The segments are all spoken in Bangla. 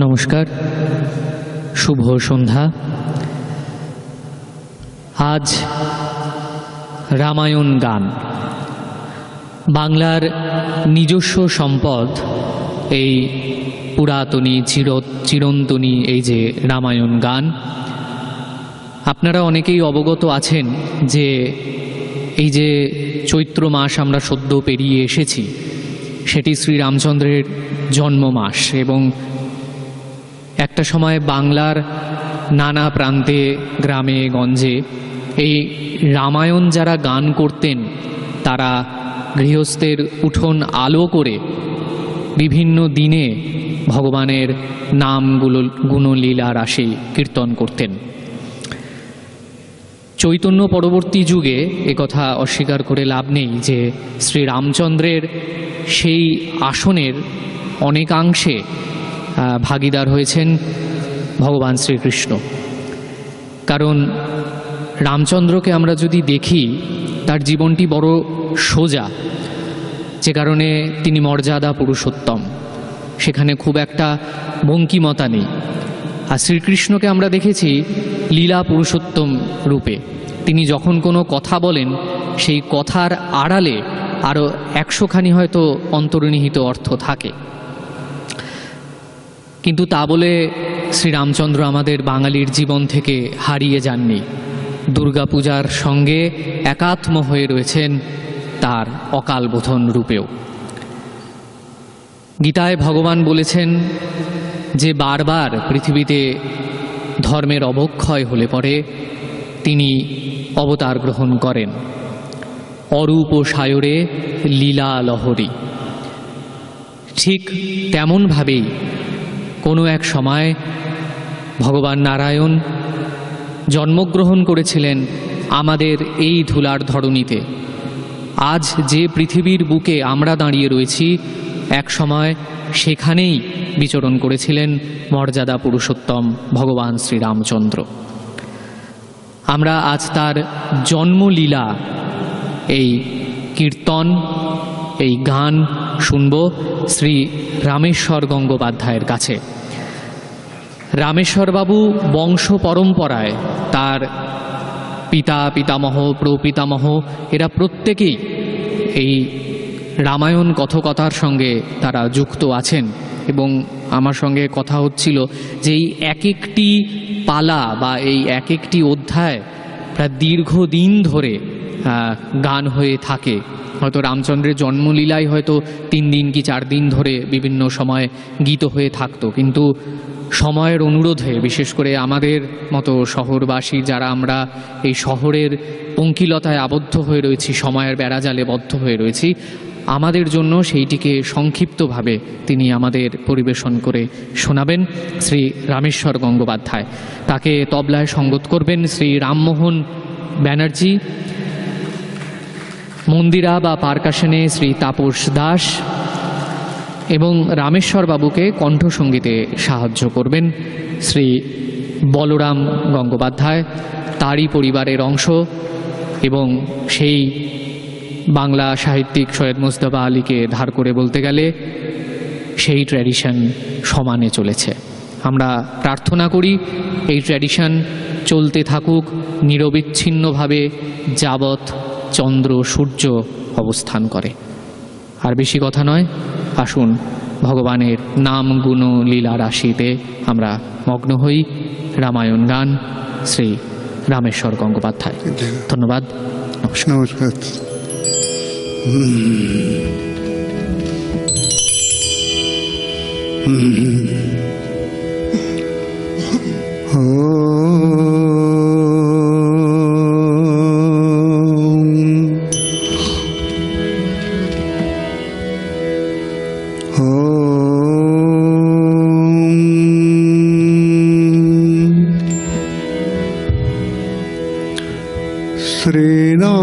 নমস্কার, শুভ সন্ধ্যা। আজ রামায়ণ গান, বাংলার নিজস্ব সম্পদ। এই পুরাতনী চিরন্তনী এই যে রামায়ণ গান, আপনারা অনেকেই অবগত আছেন যে এই যে চৈত্র মাস আমরা সদ্য পেরিয়ে এসেছি, সেটি শ্রীরামচন্দ্রের জন্ম মাস। এবং একটা সময় বাংলার নানা প্রান্তে, গ্রামে গঞ্জে এই রামায়ণ যারা গান করতেন, তারা গৃহস্থের উঠোন আলো করে বিভিন্ন দিনে ভগবানের নামগুলো গুণলীলা রাশি কীর্তন করতেন। চৈতন্য পরবর্তী যুগে একথা অস্বীকার করে লাভ নেই যে শ্রীরামচন্দ্রের সেই আসনের অনেকাংশে ভাগীদার হয়েছেন ভগবান শ্রীকৃষ্ণ। কারণ রামচন্দ্রকে আমরা যদি দেখি, তার জীবনটি বড় সোজা, যে কারণে তিনি মর্যাদা পুরুষোত্তম, সেখানে খুব একটা বঙ্কিমতা নেই। আর শ্রীকৃষ্ণকে আমরা দেখেছি লীলা পুরুষোত্তম রূপে। তিনি যখন কোনো কথা বলেন, সেই কথার আড়ালে আরও 100খানি হয়তো অন্তর্নিহিত অর্থ থাকে। কিন্তু তা বলে শ্রীরামচন্দ্র আমাদের বাঙালির জীবন থেকে হারিয়ে যাননি। দুর্গাপূজার সঙ্গে একাত্ম হয়ে রয়েছেন তার অকাল বোধন রূপেও। গীতায় ভগবান বলেছেন যে বারবার পৃথিবীতে ধর্মের অবক্ষয় হলে পরে তিনি অবতার গ্রহণ করেন। অরূপ সায়রে লীলা লহরী। ঠিক তেমনভাবেই কোনো এক সময় ভগবান নারায়ণ জন্মগ্রহণ করেছিলেন আমাদের এই ধুলার ধরণীতে। আজ যে পৃথিবীর বুকে আমরা দাঁড়িয়ে রয়েছি, এক সময় সেখানেই বিচরণ করেছিলেন মর্যাদা পুরুষোত্তম ভগবান শ্রীরামচন্দ্র। আমরা আজ তার জন্মলীলা, এই কীর্তন, এই গান শুনব শ্রী রামেশ্বর গঙ্গোপাধ্যায়ের কাছে। রামেশ্বরবাবু বংশ পরম্পরায় তার পিতা, পিতামহ, প্রপিতামহ এরা প্রত্যেকেই এই রামায়ণ কথকথার সঙ্গে তারা যুক্ত আছেন। এবং আমার সঙ্গে কথা হচ্ছিল যে এই এক একটি পালা বা এই এক একটি অধ্যায় প্রায় দীর্ঘদিন ধরে গান হয়ে থাকে। হয়তো রামচন্দ্রের জন্মলীলাই হয়তো 3 দিন কি 4 দিন ধরে বিভিন্ন সময় গীত হয়ে থাকতো। কিন্তু সময়ের অনুরোধে, বিশেষ করে আমাদের মতো শহরবাসী যারা আমরা এই শহরের পঙ্কিলতায় আবদ্ধ হয়ে রয়েছি, সময়ের বেড়াজালে বদ্ধ হয়ে রয়েছি, আমাদের জন্য সেইটিকে সংক্ষিপ্তভাবে তিনি আমাদের পরিবেশন করে শোনাবেন শ্রী রামেশ্বর গঙ্গোপাধ্যায়। তাকে তবলায় সঙ্গত করবেন শ্রী রামমোহন ব্যানার্জি, মন্দিরা বা পারকাশনে শ্রী তাপস দাস, এবং রামেশ্বর বাবুকে কণ্ঠসঙ্গীতে সাহায্য করবেন শ্রী বলরাম গঙ্গোপাধ্যায়, তারই পরিবারের অংশ। এবং সেই বাংলা সাহিত্যিক সৈয়দ মুজতবা আলীকে ধার করে বলতে গেলে সেই ট্র্যাডিশন সমানে চলেছে। আমরা প্রার্থনা করি এই ট্র্যাডিশন চলতে থাকুক নিরবিচ্ছিন্নভাবে যাবৎ চন্দ্র সূর্য অবস্থান করে। আর বেশি কথা নয়, আসুন ভগবানের নাম গুণ লীলা রাশিতে আমরা মগ্ন হই। রামায়ণ গান শ্রী রামেশ্বর গঙ্গোপাধ্যায়। ধন্যবাদ, নমস্কার।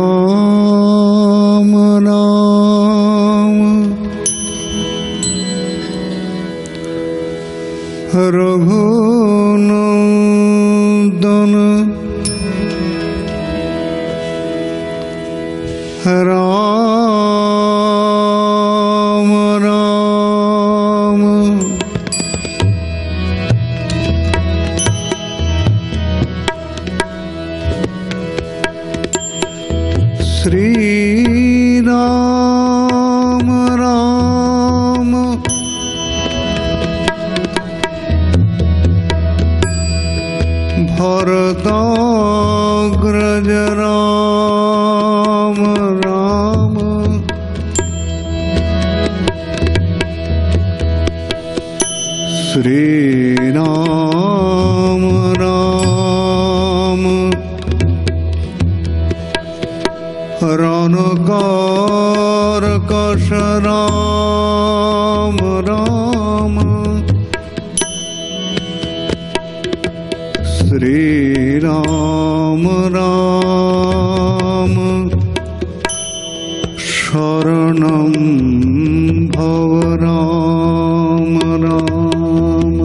श्रीराम नाम रघुनंदन राम राम श्रीराम राम भरताग्रज राम राम श्रीराम राम रणकारकश राम राम श्रीराम राम शरणं भव राम राम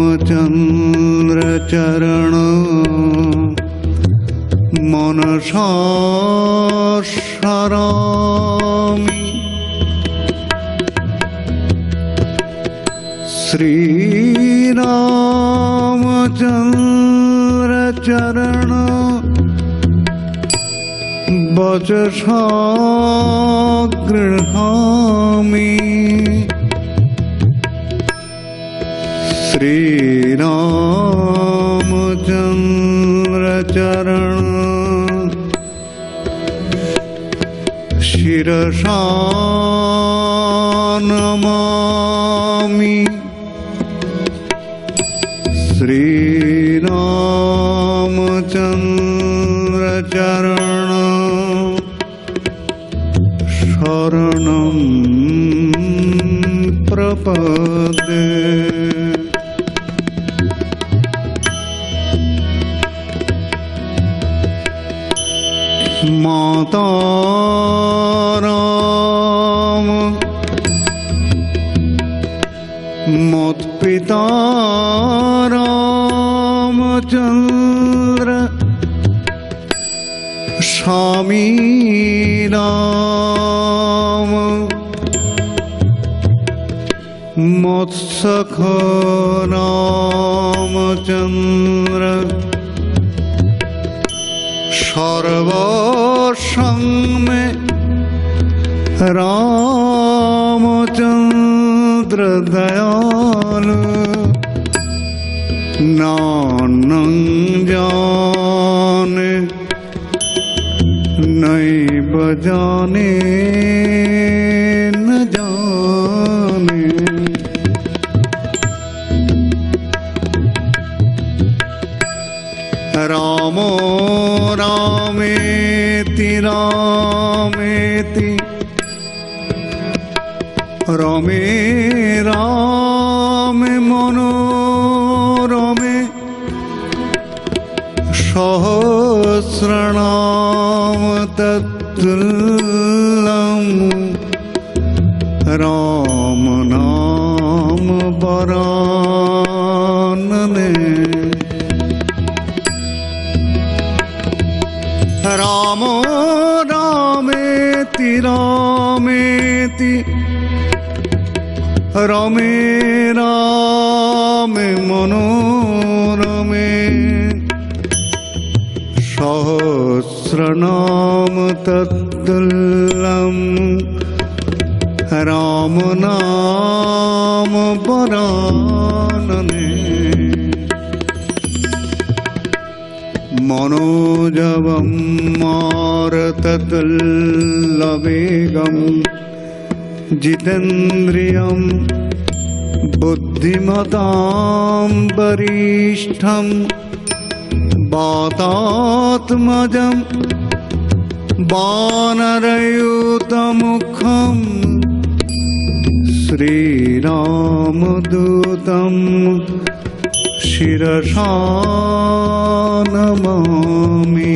श्रीरामचन्द्र चरण मनसा स्मरामि श्रीरामचन्द्र चरण वचसा गृह्णामि श्रीरामचन्द्र चरण शिरसा नमामि श्रीरामचन्द्र चरण शरणं प्रपद्ये माता राम मत्पिता रामचन्द्र स्वामी राम मत्सख रामचन्द्र सर्वसंग रामचन्द्र दयालु नानं जाने नैव जाने न जाने रामो रामेति रामेति रमे रामे मनोरमे सहस्रनाम तत्तुल्यं राम नाम वरानने रामो रामेति रामेति रमे रामे मनोरमे सहस्रनाम तत्तुल्यं राम नाम वरानने मनोजवं मारुततुल्यवेगं जितेन्द्रियं बुद्धिमतां वरिष्ठं वातात्मजं वानरयूतमुखं श्रीरामदूतं शिरसा नमामि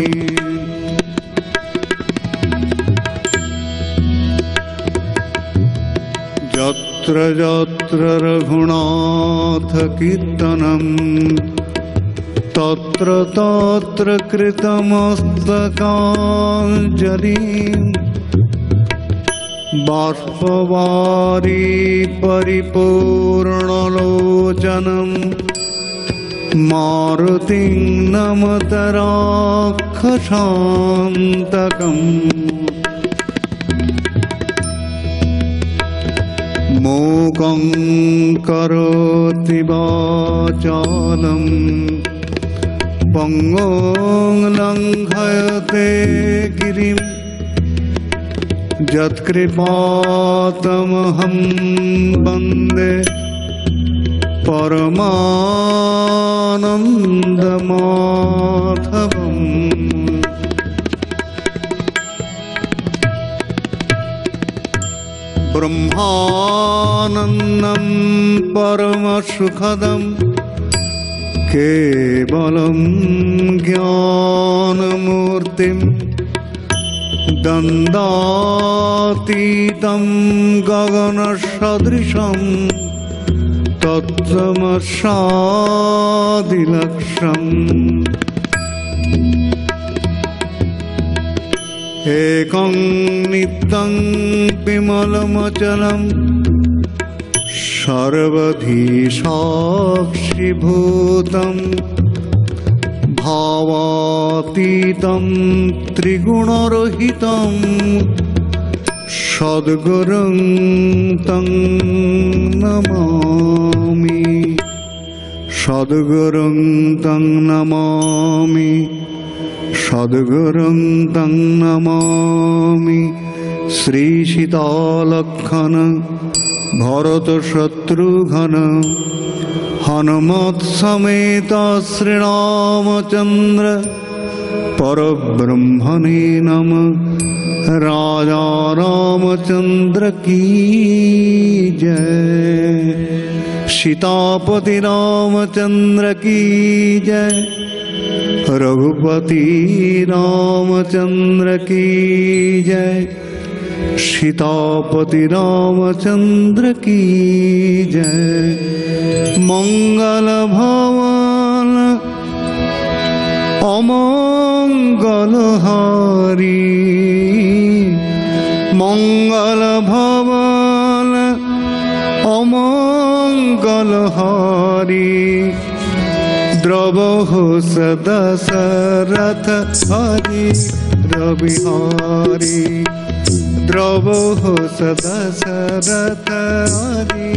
यत्र यत्र रघुनाथ कीर्तनं तत्र तत्र कृतमस्तकाञ्जलिं बाष्पवारी परिपूर्णलोचनं मारुतिं नमत राक्षसान्तकम् मूकं करोति वाचालं पङ्गुं लङ्घयते गिरिं यत्कृपातमहं वन्दे परमानन्दमाधवम्। ब्रह्मानन्दं परमसुखदं केवलं ज्ञानमूर्तिं दन्दातीतं गगनसदृशं तत्त्वमस्यादिलक्ष्यम्। एकं नित्यं विमलमचलं सर्वधी साक्षिभूतं भावातीतं त्रिगुणरहितं सद्गुरुं तं नमामि। सद्गुरुं तं नमामि। सद्गुरुं तं नमामि। श्री सीतालक्ष्मण भरत शत्रुघ्न हनुमत् समेत श्रीरामचन्द्र परब्रह्मणे नमः। राजा रामचंद्र की जय। सीतापति रामचंद्र की जय। रघुपति रामचंद्र की जय। सीतापति रामचंद्र की जय। मंगल भवन अमंगल हारी। मंगल भवन अमंगल हारी। द्रवहु सदशरथ हरि रविहारी। द्रवहु सदशरथ हरि।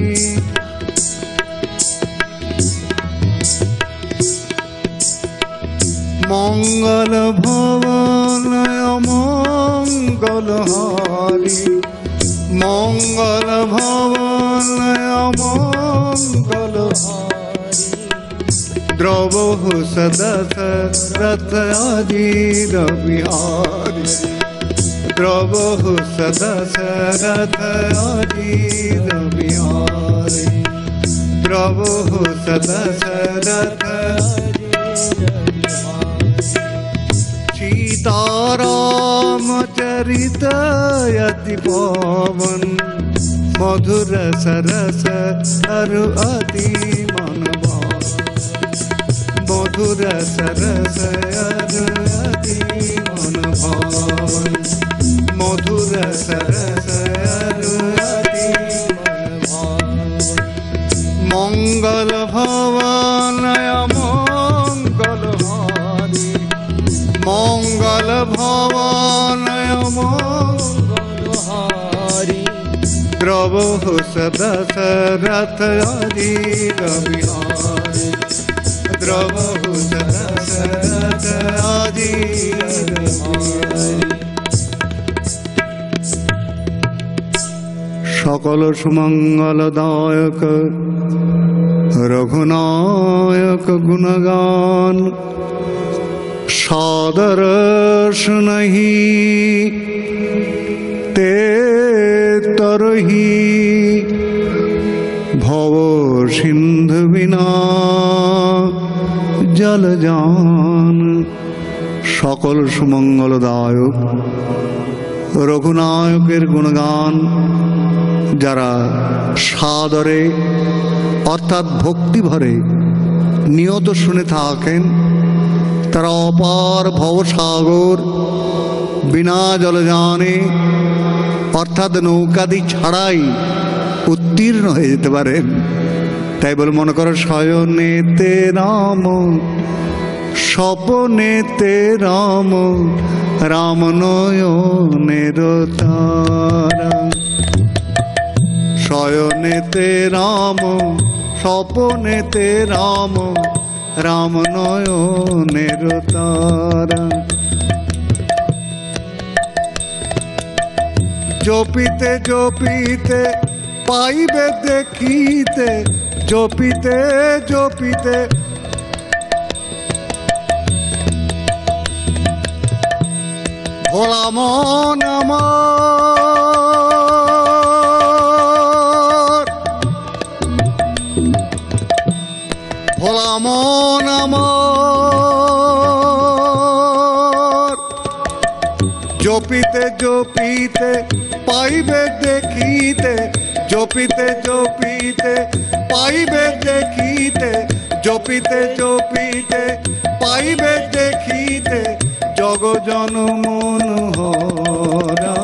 मंगल भवन अमंगल हारी। मंगल भवन अमंगल हारी। द्रवहु सदशरथ हरि रविहारी। द्रवहु सदशरथ हरि रविहारी। द्रवहु सदशरथ हरि रविहारी। सीतारामचरित अति पावन मधुर सरस अरु अति मनभावन। मधुर सरस अरु अति मनभावन। मधुर सरस अरु अति मनभावन। मंगल भवन अमंगल हारी। मंगल भवन अमंगल हारी। द्रवहु सदशरथ हरि रविहारी। द्रवहु सदशरथ हरि रविहारी। सकल सुमंगलदायक रघुनायक गुणगान सादर सुनहि ते तरहि भव सिंधु बिना जल जान। सकल सुमंगलदायक रघुनायकेर गुणगान যারা সাদরে অর্থাৎ ভক্তি ভরে নিয়ত শুনে থাকেন তারা অপার ভবসাগর বিনা জলযানে অর্থাৎ নৌকাদি ছাড়াই উত্তীর্ণ হয়ে যেতে পারেন। তাই বলে মনে করো শয়নেতে রাম, স্বপনেতে রাম, রাম নয়নের তারা। শয়নেতে রাম, স্বপনেতে রাম, রাম নয়নের তারা। জপিতে জপিতে পাইবে দেখিতে, জপিতে জপিতে ভোলা মন আমার, ভোলা মন আমার। জপিতে জপিতে পাইবে দেখিতে, জপিতে জপিতে পাইবে দেখিতে, জপিতে জপিতে পাইবে দেখিতে, জগজন মনোহরা।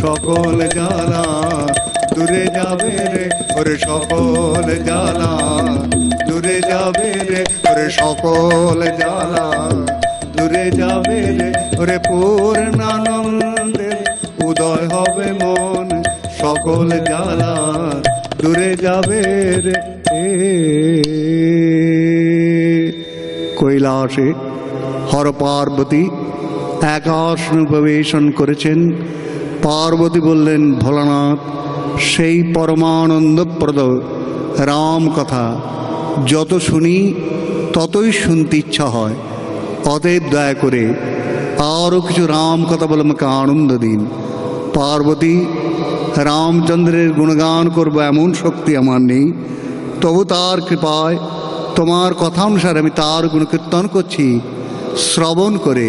সকল জ্বালা দূরে যাবে রে, ওরে সকল জ্বালা দূরে যাবে রে, ওরে সকল জ্বালা দূরে যাবে রে, ওরে পূর্ণানন্দের উদয় হবে মন, সকল জ্বালা দূরে যাবে রে। কৈলাসে হর পার্বতী একাশন প্রবেশন করেছেন। পার্বতী বললেন, ভোলানাথ, সেই পরমানন্দপ্রদ রাম কথা যত শুনি ততই শুনতে ইচ্ছা হয়, অতএব দয়া করে আরও কিছু রাম কথা বলে আমাকে আনন্দ দিন। পার্বতী, রামচন্দ্রের গুণগান করবো এমন শক্তি আমার নেই, তবু তার কৃপায় তোমার কথানুসারে আমি তার গুণকীর্তন করছি। শ্রবণ করে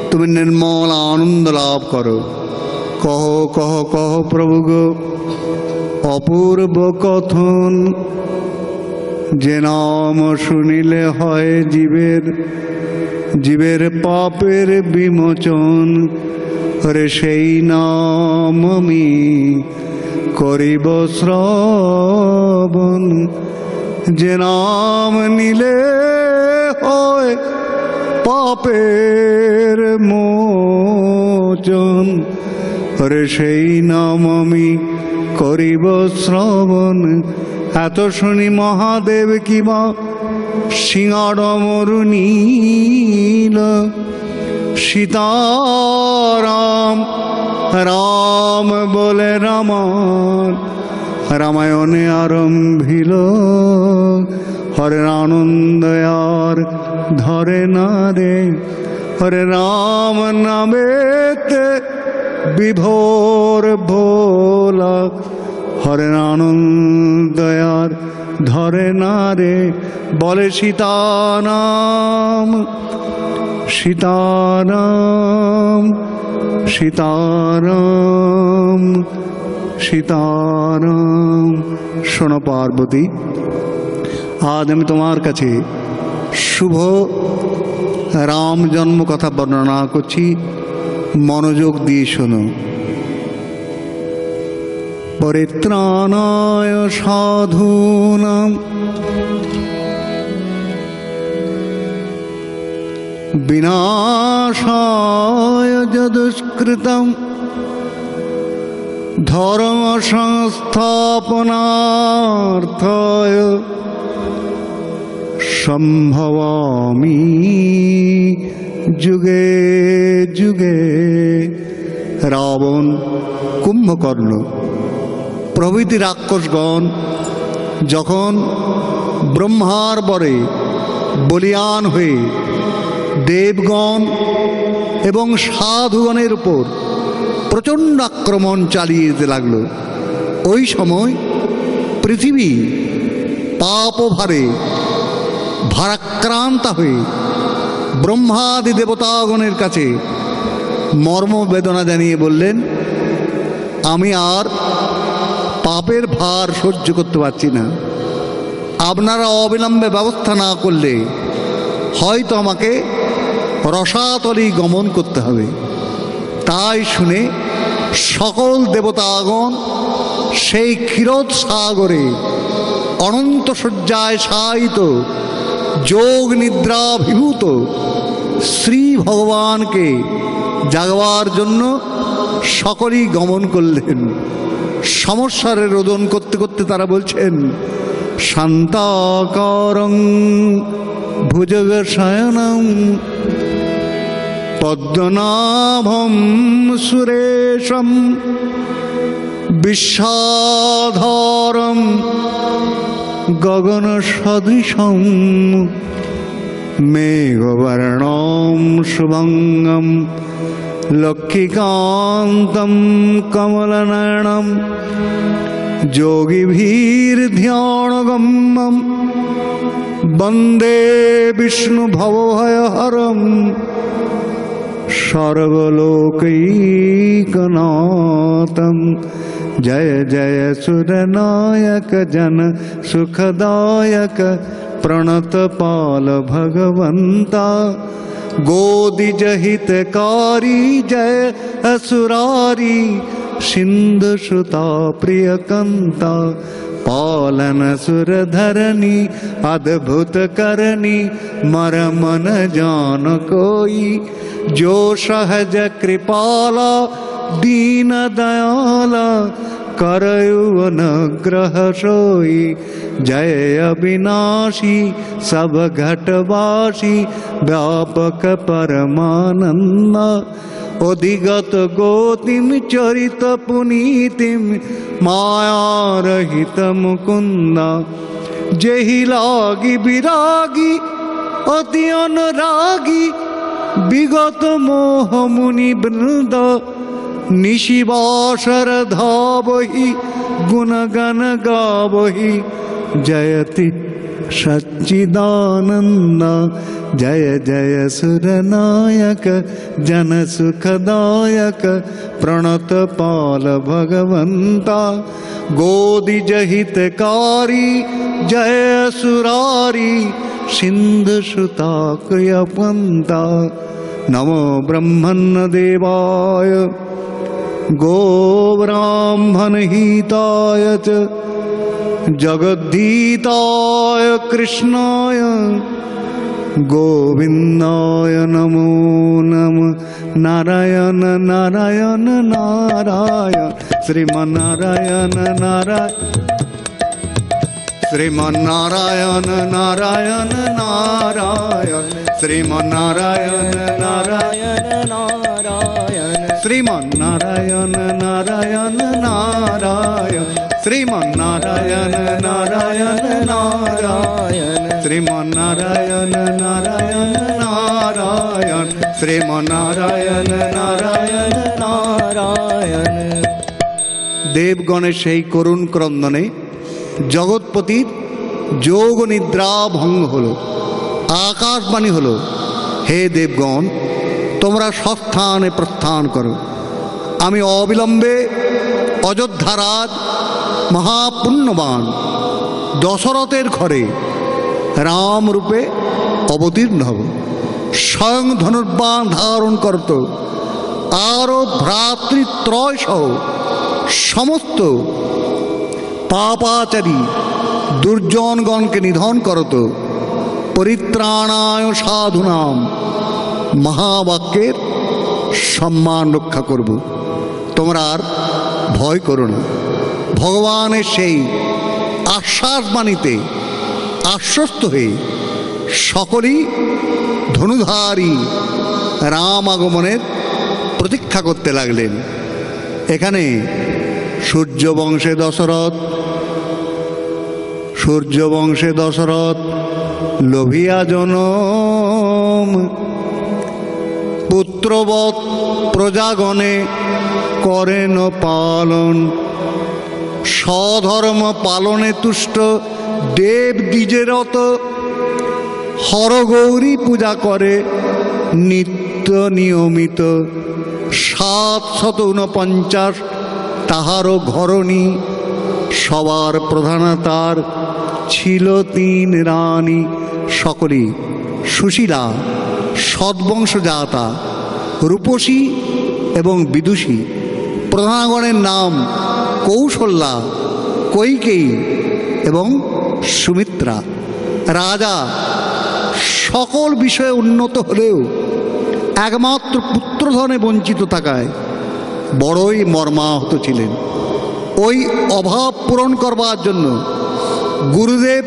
তুমি নির্মল আনন্দ লাভ করো। কহ কহ কহ প্রভু গো অপূর্ব কথন, যে নাম শুনিলে হয় জীবের, জীবের পাপের বিমোচন। রে সেই নাম আমি করিব শ্রবণ, যে নাম নিলে হয় পাপের মোচন। রে সেই নাম আমি করিব শ্রবণ। এত শুনি মহাদেব কিবা সিংহার মরুনীল, সীতারাম রাম বলে রামায়ণ, রামায়ণে আরম্ভিল। হরে আনন্দ আর ধরে না রে, হরে রাম নামেতে বিভোর ভোলা। হরে আনন্দ আর ধরে না রে, বলে সীতারাম সীতারাম সীতারাম সীতারাম। শোনো পার্বতী, আজ আমি তোমার কাছে শুভ রাম জন্ম কথা বর্ণনা করছি, মনোযোগ দিয়ে শোনো। পরিত্রাণায় সাধূনাং বিনাশায় যদুষ্কৃতম, ধর্ম সংস্থাপনার্থায় সম্ভবামি যুগে যুগে। রাবণ, কুম্ভকর্ণ প্রভৃতি রাক্ষসগণ যখন ব্রহ্মার বরে বলিয়ান হয়ে দেবগণ এবং সাধুগণের উপর প্রচণ্ড আক্রমণ চালিয়ে যেতে লাগল, ওই সময় পৃথিবী পাপভারে ভারাক্রান্ত হয়ে ব্রহ্মাদি দেবতাগণের কাছে মর্মবেদনা জানিয়ে বললেন, আমি আর পাপের ভার সহ্য করতে পারছি না, আপনারা অবিলম্বে ব্যবস্থা না করলে হয়তো আমাকে রসাতলে গমন করতে হবে। তাই শুনে সকল দেবতাগণ সেই ক্ষীরোদ সাগরে অনন্ত শয্যায় শায়িত যোগ নিদ্রাভিভূত শ্রী ভগবানকে জাগবার জন্য সকলেই গমন করলেন। সমস্যারে রোদন করতে করতে তারা বলছেন, শান্তাকারং ভুজগশয়নম পদ্মনাভম সুরেশম বিশ্বধরম গগন সদৃশম মেঘবর্ণম শুভঙ্গম লক্ষ্মীকান্তম কমলনয়নম যোগীভীর্ধ্যানগম্যম বন্দে বিষ্ণু ভবভয়হরম সর্বলোকৈকনাথম জয় জয় সুরনায়ক জন সুখদায়ক প্রণতপাল ভগবন্তা गोदिजहितकारी जय असुरारी सिंधुसुता प्रियकंता पालन सुरधरणी अद्भुत करणी मरमन जान कोई जो सहज कृपाला दीन दयाला करयु अनुग्रह सोई जय अविनाशी सब घटवासी व्यापक परमानंद अधिगत गोतिम चरित पुनीतिम माया रहित मुकुंद जेहि लागी विरागी अति अनुरागी विगत मोह मुनि वृंद निशिवासर धावहि गुणगण गावहि जयति सच्चिदानंद जय जय सुरनायक जन सुखदायक प्रणतपाल भगवंता गोदिजहितकारी जय सुरारी सिंधुसुता कृपन्ता नमो ब्रह्मण्य देवाय गोब्राह्मणहिताय च जगद्धीताय कृष्णाय गोविन्दाय नमो नमः नारायण नारायण नारायण श्रीमन्नारायण नारायण श्रीमन्नारायण नारायण नारायण श्रीमन्नारायण नारायण नारायण श्रीमन्नारायण नारायण नारायण श्रीमन्नारायण नारायण नारायण श्रीमन्नारायण नारायण नारायण श्रीमन्नारायण नारायण नारायण। देवगणेर सेई करुण क्रंदने जगत्पतिर जोग निद्रा भंग हलो। आकाशबाणी हलो, हे देवगण तोमरा स्वस्थाने प्रस्थान करो। आमी अविलम्बे अयोध्याराज महापुण्यवान दशरथेर घरे राम रूपे अवतीर्ण हब। स्वयं धनुर्बाण धारण करत आरो भ्रातृत्रय सह समस्त पापाचारी दुर्जनगण के निधन करत परित्राणाय साधुनाम महावाक्येर सम्मान रक्षा करब। तोमरा आर भय करो ना। भगवानेर सेई आश्वासबाणीते आश्वस्त हये सकलेई धनुधारी राम आगमनेर प्रतीक्षा करते लागलेन। एखाने सूर्यवंशे दशरथ लोभिया जनम पुत्रवत प्रजागणे करेन पालन स्वधर्म पालने तुष्ट देव द्विजेरत हरगौरी पूजा करे नित्य नियमित 749 ताहारो घरणी सबार प्रधानतार छिलो 3 रानी सकलेई सुशीला सद्वंशजाता रूपसी एवं विदुषी প্রধানগণের নাম কৌশল্যা, কৈকেয়ী এবং সুমিত্রা। রাজা সকল বিষয়ে উন্নত হলেও একমাত্র পুত্রধনে বঞ্চিত থাকায় বড়ই মর্মাহত ছিলেন। ওই অভাব পূরণ করবার জন্য গুরুদেব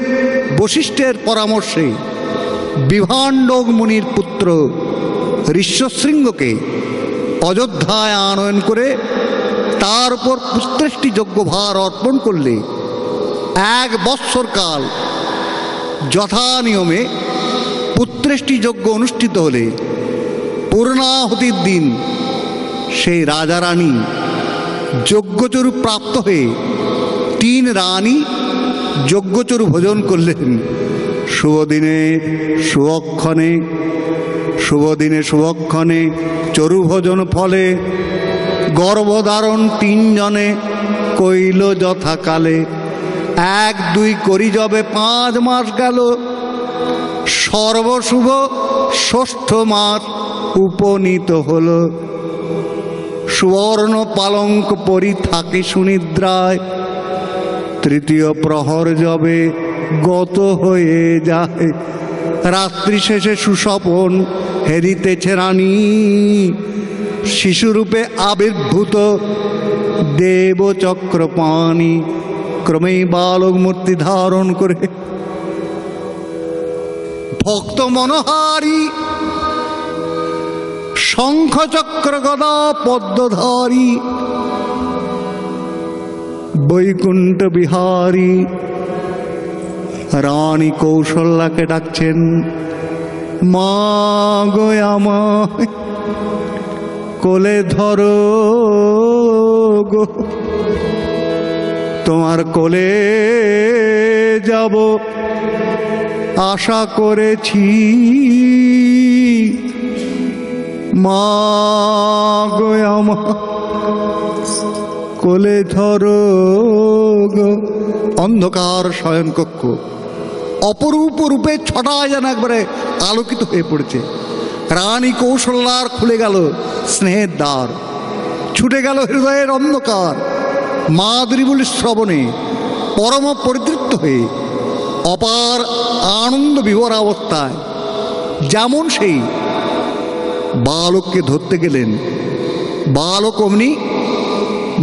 বশিষ্ঠের পরামর্শে বিভাণ্ডক মুনির পুত্র ঋষ্যশৃঙ্গকে অযোধ্যায় আনয়ন করে তার উপর পুত্রেষ্টি যজ্ঞভার অর্পণ করলে 1 বৎসর কাল যথা নিয়মে পুত্রেষ্টি যজ্ঞ অনুষ্ঠিত হলে পূর্ণাহুতির দিন সেই রাজা রানী যজ্ঞচরু প্রাপ্ত হয়ে 3 রানী যজ্ঞচরু ভোজন করলেন। শুভদিনে শুভক্ষণে চরু ভোজন ফলে গর্ভধারণ 3 জনে কইল যথাকালে। 1-2 করি যবে 5 মাস গেল, সর্বশুভ 6ষ্ঠ মাস উপনীত হল। সুবর্ণ পালঙ্ক পরি থাকে সুনিদ্রায়, 3য় প্রহর যবে গত হয়ে যায়। রাত্রি শেষে সুস্বপন হেরিতেছে রানী, শিশুরূপে আবির্ভূত দেব চক্রপাণি। ক্রমেই বালক মূর্তি ধারণ করে ভক্ত মনোহারী, শঙ্খ চক্র গদা পদ্মধারী, বৈকুণ্ঠ বিহারী রানী কৌশল্যাকে ডাকছেন, মা গো আমায় কোলে ধরো গো, তোমার কোলে যাব আশা করেছি। মা গো আমায় কোলে ধরো গো। অন্ধকার শয়নকক্ষ অপরূপ রূপে ছটায় যেন একবারে আলোকিত হয়ে পড়েছে। রানী কৌশল্যার খুলে গেল স্নেহের দ্বার, ছুটে গেল হৃদয়ের অন্ধকার। মাদ্রীবুলি শ্রবণে পরম পরিতৃপ্ত হয়ে অপার আনন্দ বিভোর অবস্থায় যেমন সেই বালককে ধরতে গেলেন, বালক অমনি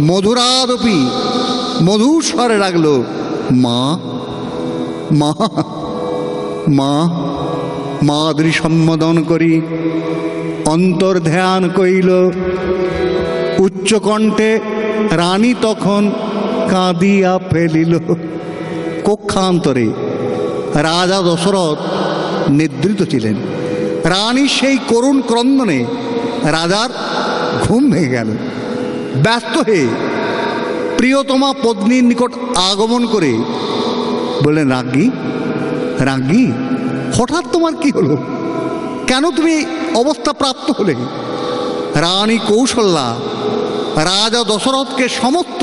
মধুরাদপি মধুর স্বরে লাগলো, মা মা মা। মাদ্রি সম্বোধন করি অন্তর ধ্যান কইল, উচ্চকণ্ঠে রানী তখন কাঁদিয়া ফেলিল। কক্ষান্তরে রাজা দশরথ নিদ্রিত ছিলেন। রানী সেই করুণ ক্রন্দনে রাজার ঘুম ভেঙে গেল। ব্যস্ত হয়ে প্রিয়তমা পত্নীর নিকট আগমন করে বললেন, রাজ্ঞী রাজ্ঞী, হঠাৎ তোমার কি হলো? কেন তুমি অবস্থা প্রাপ্ত হলে? রানী কৌশল্যা রাজা দশরথকে সমস্ত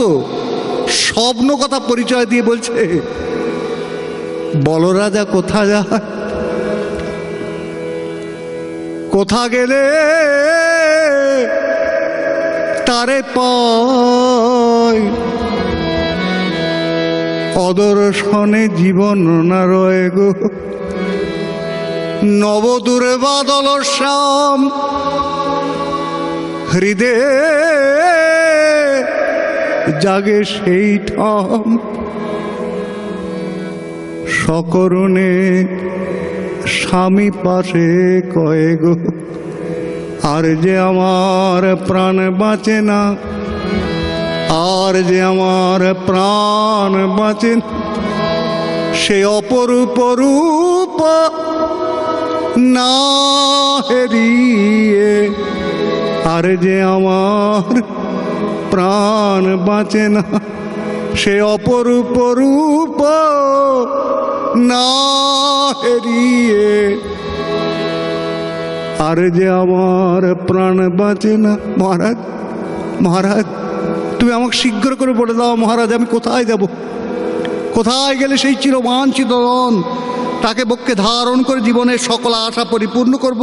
স্বপ্ন কথা পরিচয় দিয়ে বলছে, বলো রাজা কোথা যায়, কোথা গেলে তারে পায়, অদর্শনে জীবন না রয়ে গো। নবদূরে বাদল শ্যাম হৃদে জাগে সেই ঠাম, সকরুণে স্বামী পাশে কয়ে গো। আর যে আমার প্রাণ বাঁচে না, আর যে আমার প্রাণ বাঁচে না, সে অপরূপ রূপ না হেরিয়ে। আর যে আমার প্রাণ বাঁচে না, সে অপরূপ রূপ না হেরিয়ে। আর যে আমার প্রাণ বাঁচে না। মহারাজ মহারাজ, তুমি আমাকে শীঘ্র করে বলে দাও মহারাজ, আমি কোথায় যাব? কোথায় গেলে সেই চিরবাঞ্ছিত ধন তাকে বক্ষে ধারণ করে জীবনের সকল আশা পরিপূর্ণ করব?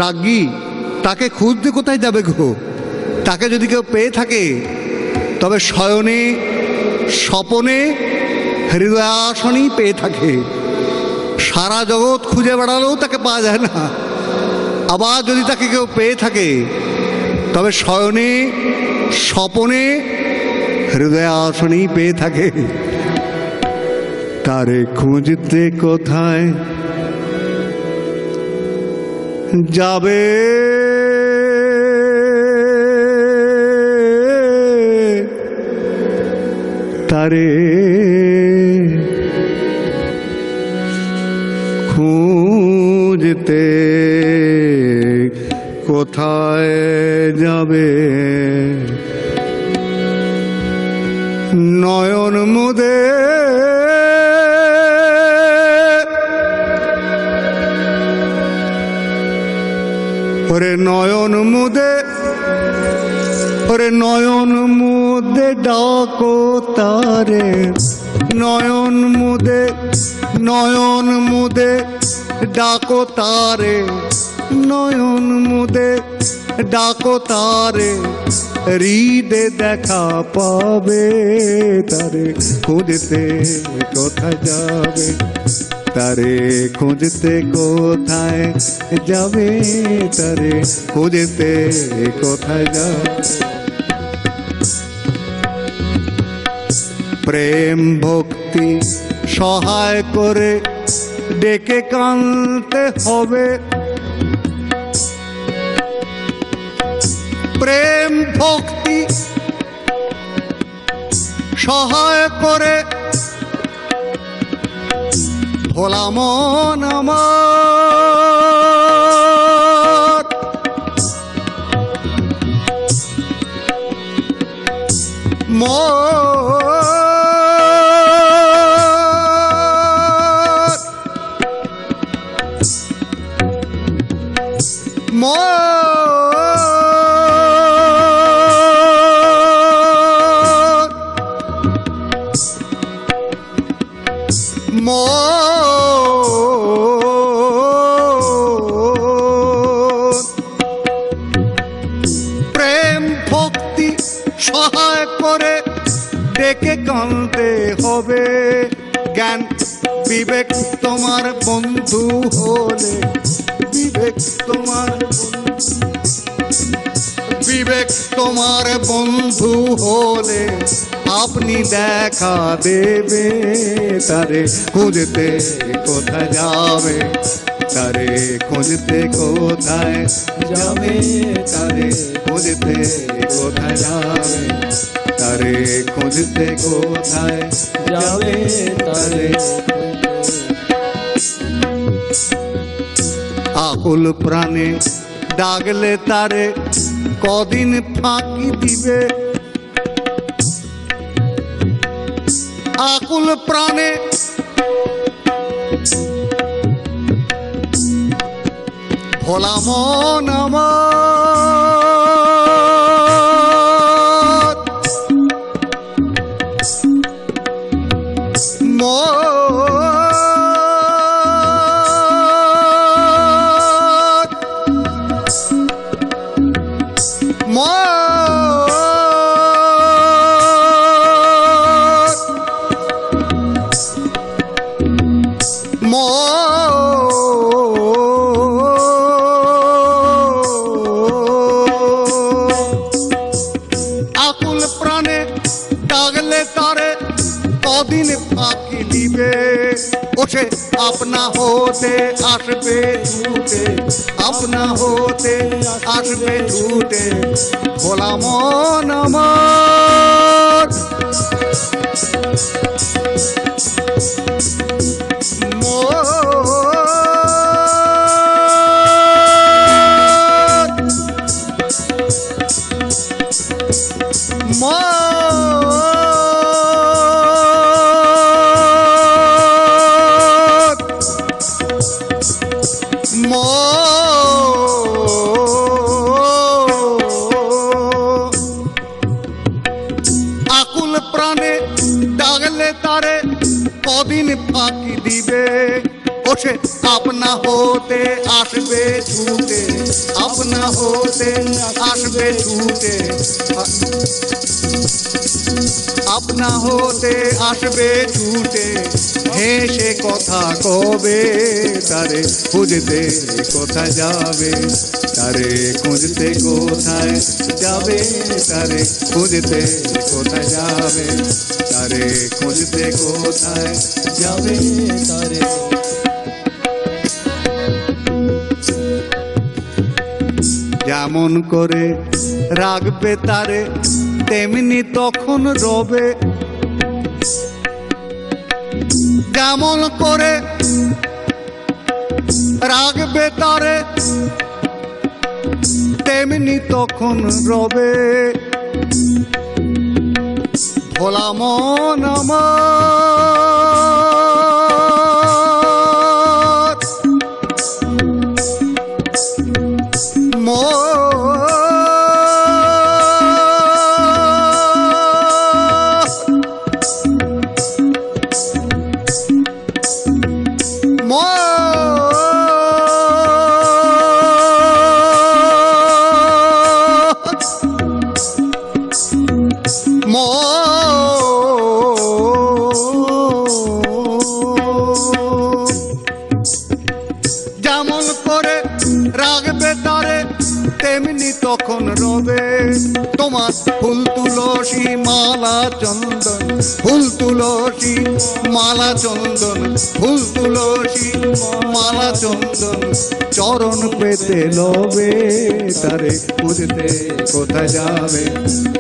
রাজ্ঞী, তাকে খুঁজতে কোথায় যাবে গো? তাকে যদি কেউ পেয়ে থাকে তবে শয়নে স্বপনে হৃদয়াসনেই পেয়ে থাকে। সারা জগৎ খুঁজে বেড়ালেও তাকে পাওয়া যায় না। আবার যদি তাকে কেউ পেয়ে থাকে তবে শয়নে স্বপনে হৃদয়াসনেই পেয়ে থাকে। তারে খুঁজতে কোথায় যাবে, তারে খুঁজতে কোথায় যাবে, নয়ন মুদে ওরে নয়ন মুদে, ওরে নয়ন মুদে ডাকো তারে, নয়ন মুদে, নয়ন মুদে ডাকো তারে, নয়ন মুদে ডাকো তারে, হৃদে দেখা পাবে, তারে খুঁজতে কোথায় যাবে, তারে খুঁজতে কোথায় যাবে, তারে খুঁজতে কোথায় যাবে। প্রেম ভক্তি সহায় করে ডেকে কানতে হবে, প্রেম ভক্তি সহায় করে ভোলা মন আমার, প্রেম ভক্তি সহায় করে ডেকে কানতে হবে। জ্ঞান বিবেক তোমার বন্ধু হলে, বিবেক তোমার বিবেক তোমার বন্ধু হলে আপনি দেখা দেবে, তারে খুঁজতে কোথায় যাবে, তারে খুঁজতে কোথায় যাবে, তারে খুঁজতে কোথায় যাবে, তারে খুঁজতে কোথায় যাবে, তারে আকুল প্রাণে ডাকলে তারে কদিন ফাঁকি দিবে, আকুল প্রাণে ভোলা মন আমার, আকুল প্রাণে ডাকলে তারে কদিন ফাঁকি দিবে, ওঠে আপনা হতে আসবে ছুটে, আপনা হতে আসবে ছুটে ভোলা মন আমার, আকুল প্রাণে ডাকলে তারে কদিন ফাঁকি দিবে, সে আপনা হতে আসবে ছুটে, আপনা হতে আসবে ছুটে, আপনা হতে আসবে ছুটে, হেসে কথা কবে, তারে খুঁজতে কোথায় যাবে, তারে খুঁজতে কোথায় যাবে, তারে খুঁজতে কোথায় যাবে, তারে খুঁজতে কোথায় যাবে, তারে। যেমন করে রাখবে তারে তেমনি তখন রবে, যেমন করে রাখবে তারে তেমনি তখন রবে, ভোলা মন আমার, যেমন করে রাখবে তারে তেমনি তখন রবে, তোমার ফুল তুলসী মালা চন্দন, ফুল তুলসী মালা চন্দন, ফুল তুলসী মালা চন্দন, চরণ পেতে লবে, তারে খুঁজতে কোথায় যাবে,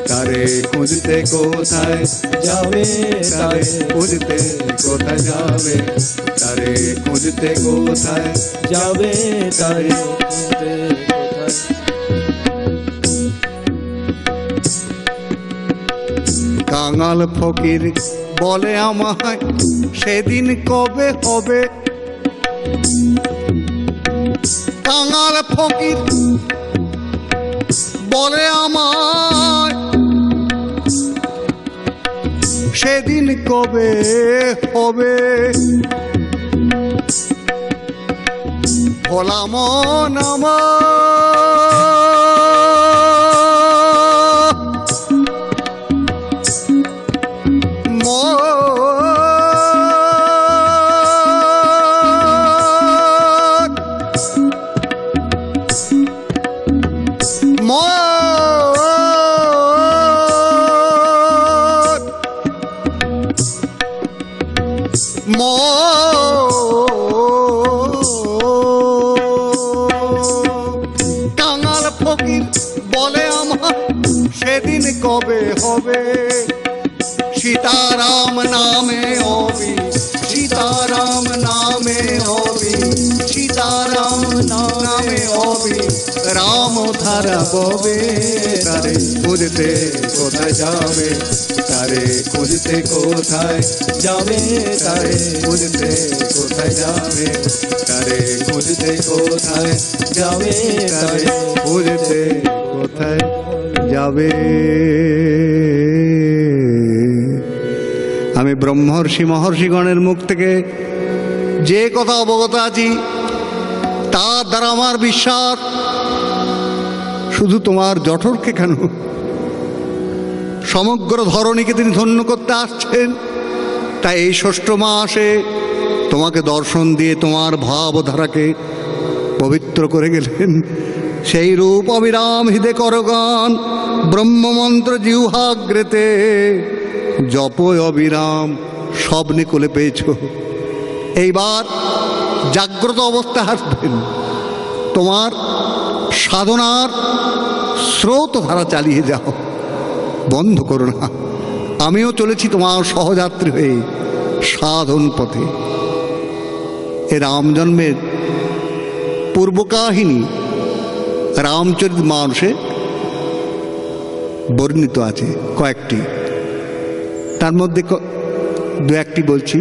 তারে খুঁজতে কোথায় যাবে, তারে খুঁজতে কোথায় যাবে, তারে খুঁজতে কোথায় যাবে, তারে খুঁজতে কোথায়। কাঙাল ফকির বলে আমায় সেদিন কবে হবে, কাঙাল ফকির বলে আমায় সেদিন কবে হবে, ভোলা মন কাঙাল ফকির বলে আমার সেদিন কবে হবে, সীতারাম নামে হবি, সীতারাম নামে হবি, সীতারাম নামে হবি, রাম ধারা ববে, তারে খুঁজতে কোথায় যাবে, তারে খুঁজতে কোথায় যাবে, তারে খুঁজতে কোথায় যাবে, তারে খুঁজতে কোথায় যাবে, তারে খুঁজতে কোথায় যাবে। আমি ব্রহ্মর্ষি মহর্ষিগণের মুখ থেকে যে কথা অবগত আছি তার দ্বারা আমার বিশ্বাস শুধু তোমার জঠরকে কেন, সমগ্র ধরণীকে তিনি ধন্য করতে আসছেন। তাই এই ষষ্ঠ মাসে তোমাকে দর্শন দিয়ে তোমার ভাবধারাকে পবিত্র করে গেলেন। সেই রূপ অবিরাম হৃদে করগান, ব্রহ্মমন্ত্র জিহ্বাগ্রেতে জপ অবিরাম, সব নিকলে পেয়েছ। এইবার জাগ্রত অবস্থায় আসবেন, তোমার সাধনার স্রোত ধারা চালিয়ে যাও, বন্ধ করো না। আমিও চলেছি তোমার সহযাত্রী হয়ে সাধন পথে। এ রাম জন্মের পূর্ব কাহিনী রামচরিত মানসে বর্ণিত আছে কয়েকটি, তার মধ্যে দু একটি বলছি।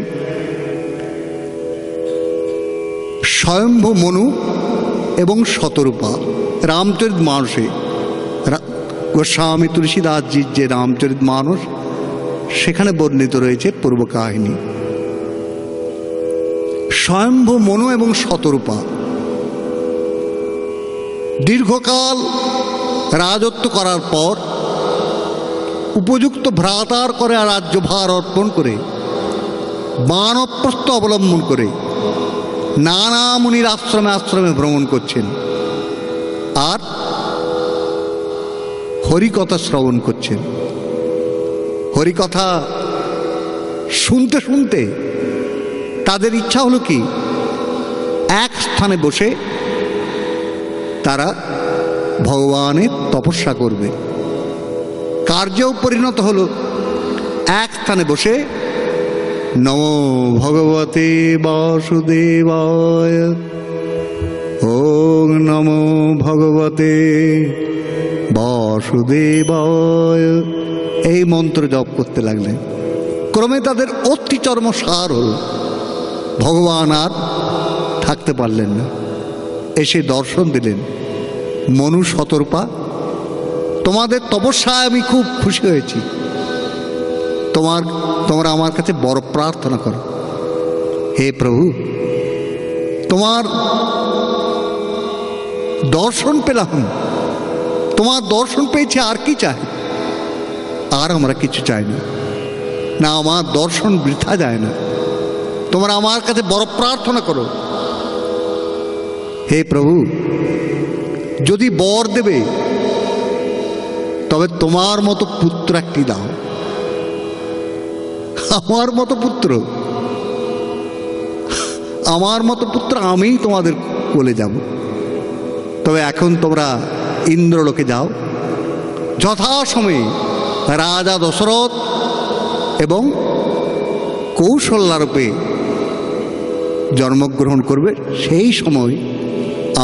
স্বয়ম্ভু মনু এবং শতরূপা রামচরিত মানসে, গোস্বামী তুলসীদাসজির যে রামচরিত মানস, সেখানে বর্ণিত রয়েছে পূর্ব কাহিনী। স্বয়ম্ভু মনু এবং শতরূপা দীর্ঘকাল রাজত্ব করার পর উপযুক্ত ভ্রাতার করে রাজ্যভার অর্পণ করে বানপ্রস্থ অবলম্বন করে নানা মুনির আশ্রমে আশ্রমে ভ্রমণ করছেন আর হরিকথা শ্রবণ করছেন। হরিকথা শুনতে শুনতে তাদের ইচ্ছা হলো কি, এক স্থানে বসে তারা ভগবানের তপস্যা করবে। কার্যেও পরিণত হলো এক স্থানে বসে নমো ভগবতে বাসুদেবায়, ওং নমো ভগবতে বাসুদেবায়, এই মন্ত্র জপ করতে লাগলেন। ক্রমে তাদের অতি চর্ম সার হল, ভগবান আর থাকতে পারলেন না, এসে দর্শন দিলেন। মনু শতরূপা, তোমাদের তপস্যায় আমি খুব খুশি হয়েছি, তোমরা আমার কাছে বড় প্রার্থনা করো। হে প্রভু, তোমার দর্শন পেলাম, তোমার দর্শন পেয়েছি, আর কি চাই? আর আমরা কিছু চাই না, না আমার দর্শন বৃথা যায় না, তোমরা আমার কাছে বড় প্রার্থনা করো। হে প্রভু, যদি বর দেবে তবে তোমার মতো পুত্র একটি দাও। আমার মতো পুত্র, আমার মতো পুত্র আমিই তোমাদের কোলে যাব। তবে এখন তোমরা ইন্দ্রলোকে যাও, যথাসময়ে রাজা দশরথ এবং কৌশল্যারূপে জন্মগ্রহণ করবে, সেই সময়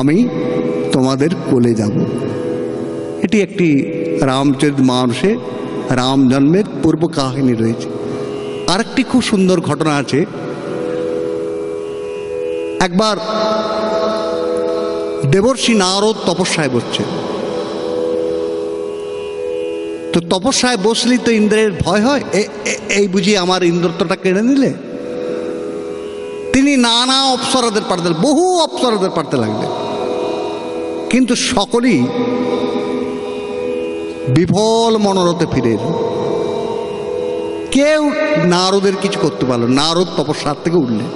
আমি তোমাদের কোলে যাব। এটি একটি রামচরিতমানসে রাম জন্মের পূর্ব কাহিনী রয়েছে। আরেকটি খুব সুন্দর ঘটনা আছে। একবার দেবর্ষি নারদ তপস্যায় বসছে, তো তপস্যায় বসলি তো ইন্দ্রের ভয় হয়, এই বুঝি আমার ইন্দ্রত্বটা কেড়ে নিলে। তিনি নানা অপ্সরাদের পাঠাতে, বহু অপ্সরাদের পাঠাতে লাগলেন, কিন্তু সকলেই বিফল মনোরথে ফিরে এল। কেউ নারদের কিছু করতে পারল। নারদ তপস্যার থেকে উঠলেন,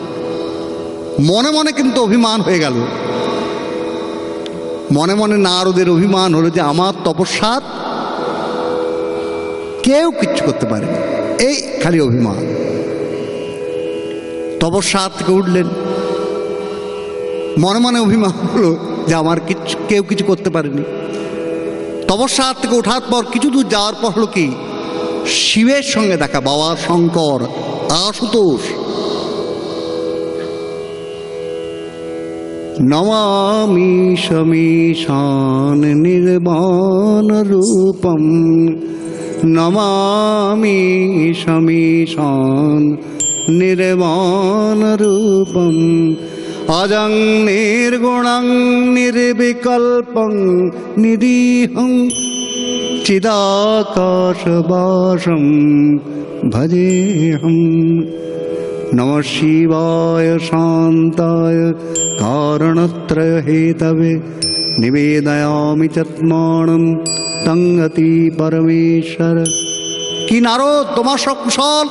মনে মনে কিন্তু অভিমান হয়ে গেল। মনে মনে নারদের অভিমান হলো যে আমার তপস্যার কেউ কিচ্ছু করতে পারে, এই খালি অভিমান। তপস্যার থেকে উঠলেন, মনে মনে অভিমান হলো যে আমার কেউ কিছু করতে পারেনি। তপস্যার থেকে ওঠার পর কিছু দূর যাওয়ার পর হলো কি, শিবের সঙ্গে দেখা, বাবা শঙ্কর, আশুতোষ। নমামি শমীশান নির্বাণ রূপম, নমামি শমীশান নির্বাণ রূপম, অজং নির্গুণং নির্বিকল্পং নিরীহং চিদাকাশবাসম ভজেহম। নমঃ শিবায় শান্তায় কারণত্রয় হেতবে, নিবেদয়ামি চাত্মানম তঙ্গতি পরমেশ্বর। কি নারদ, তোমার সব কুশল?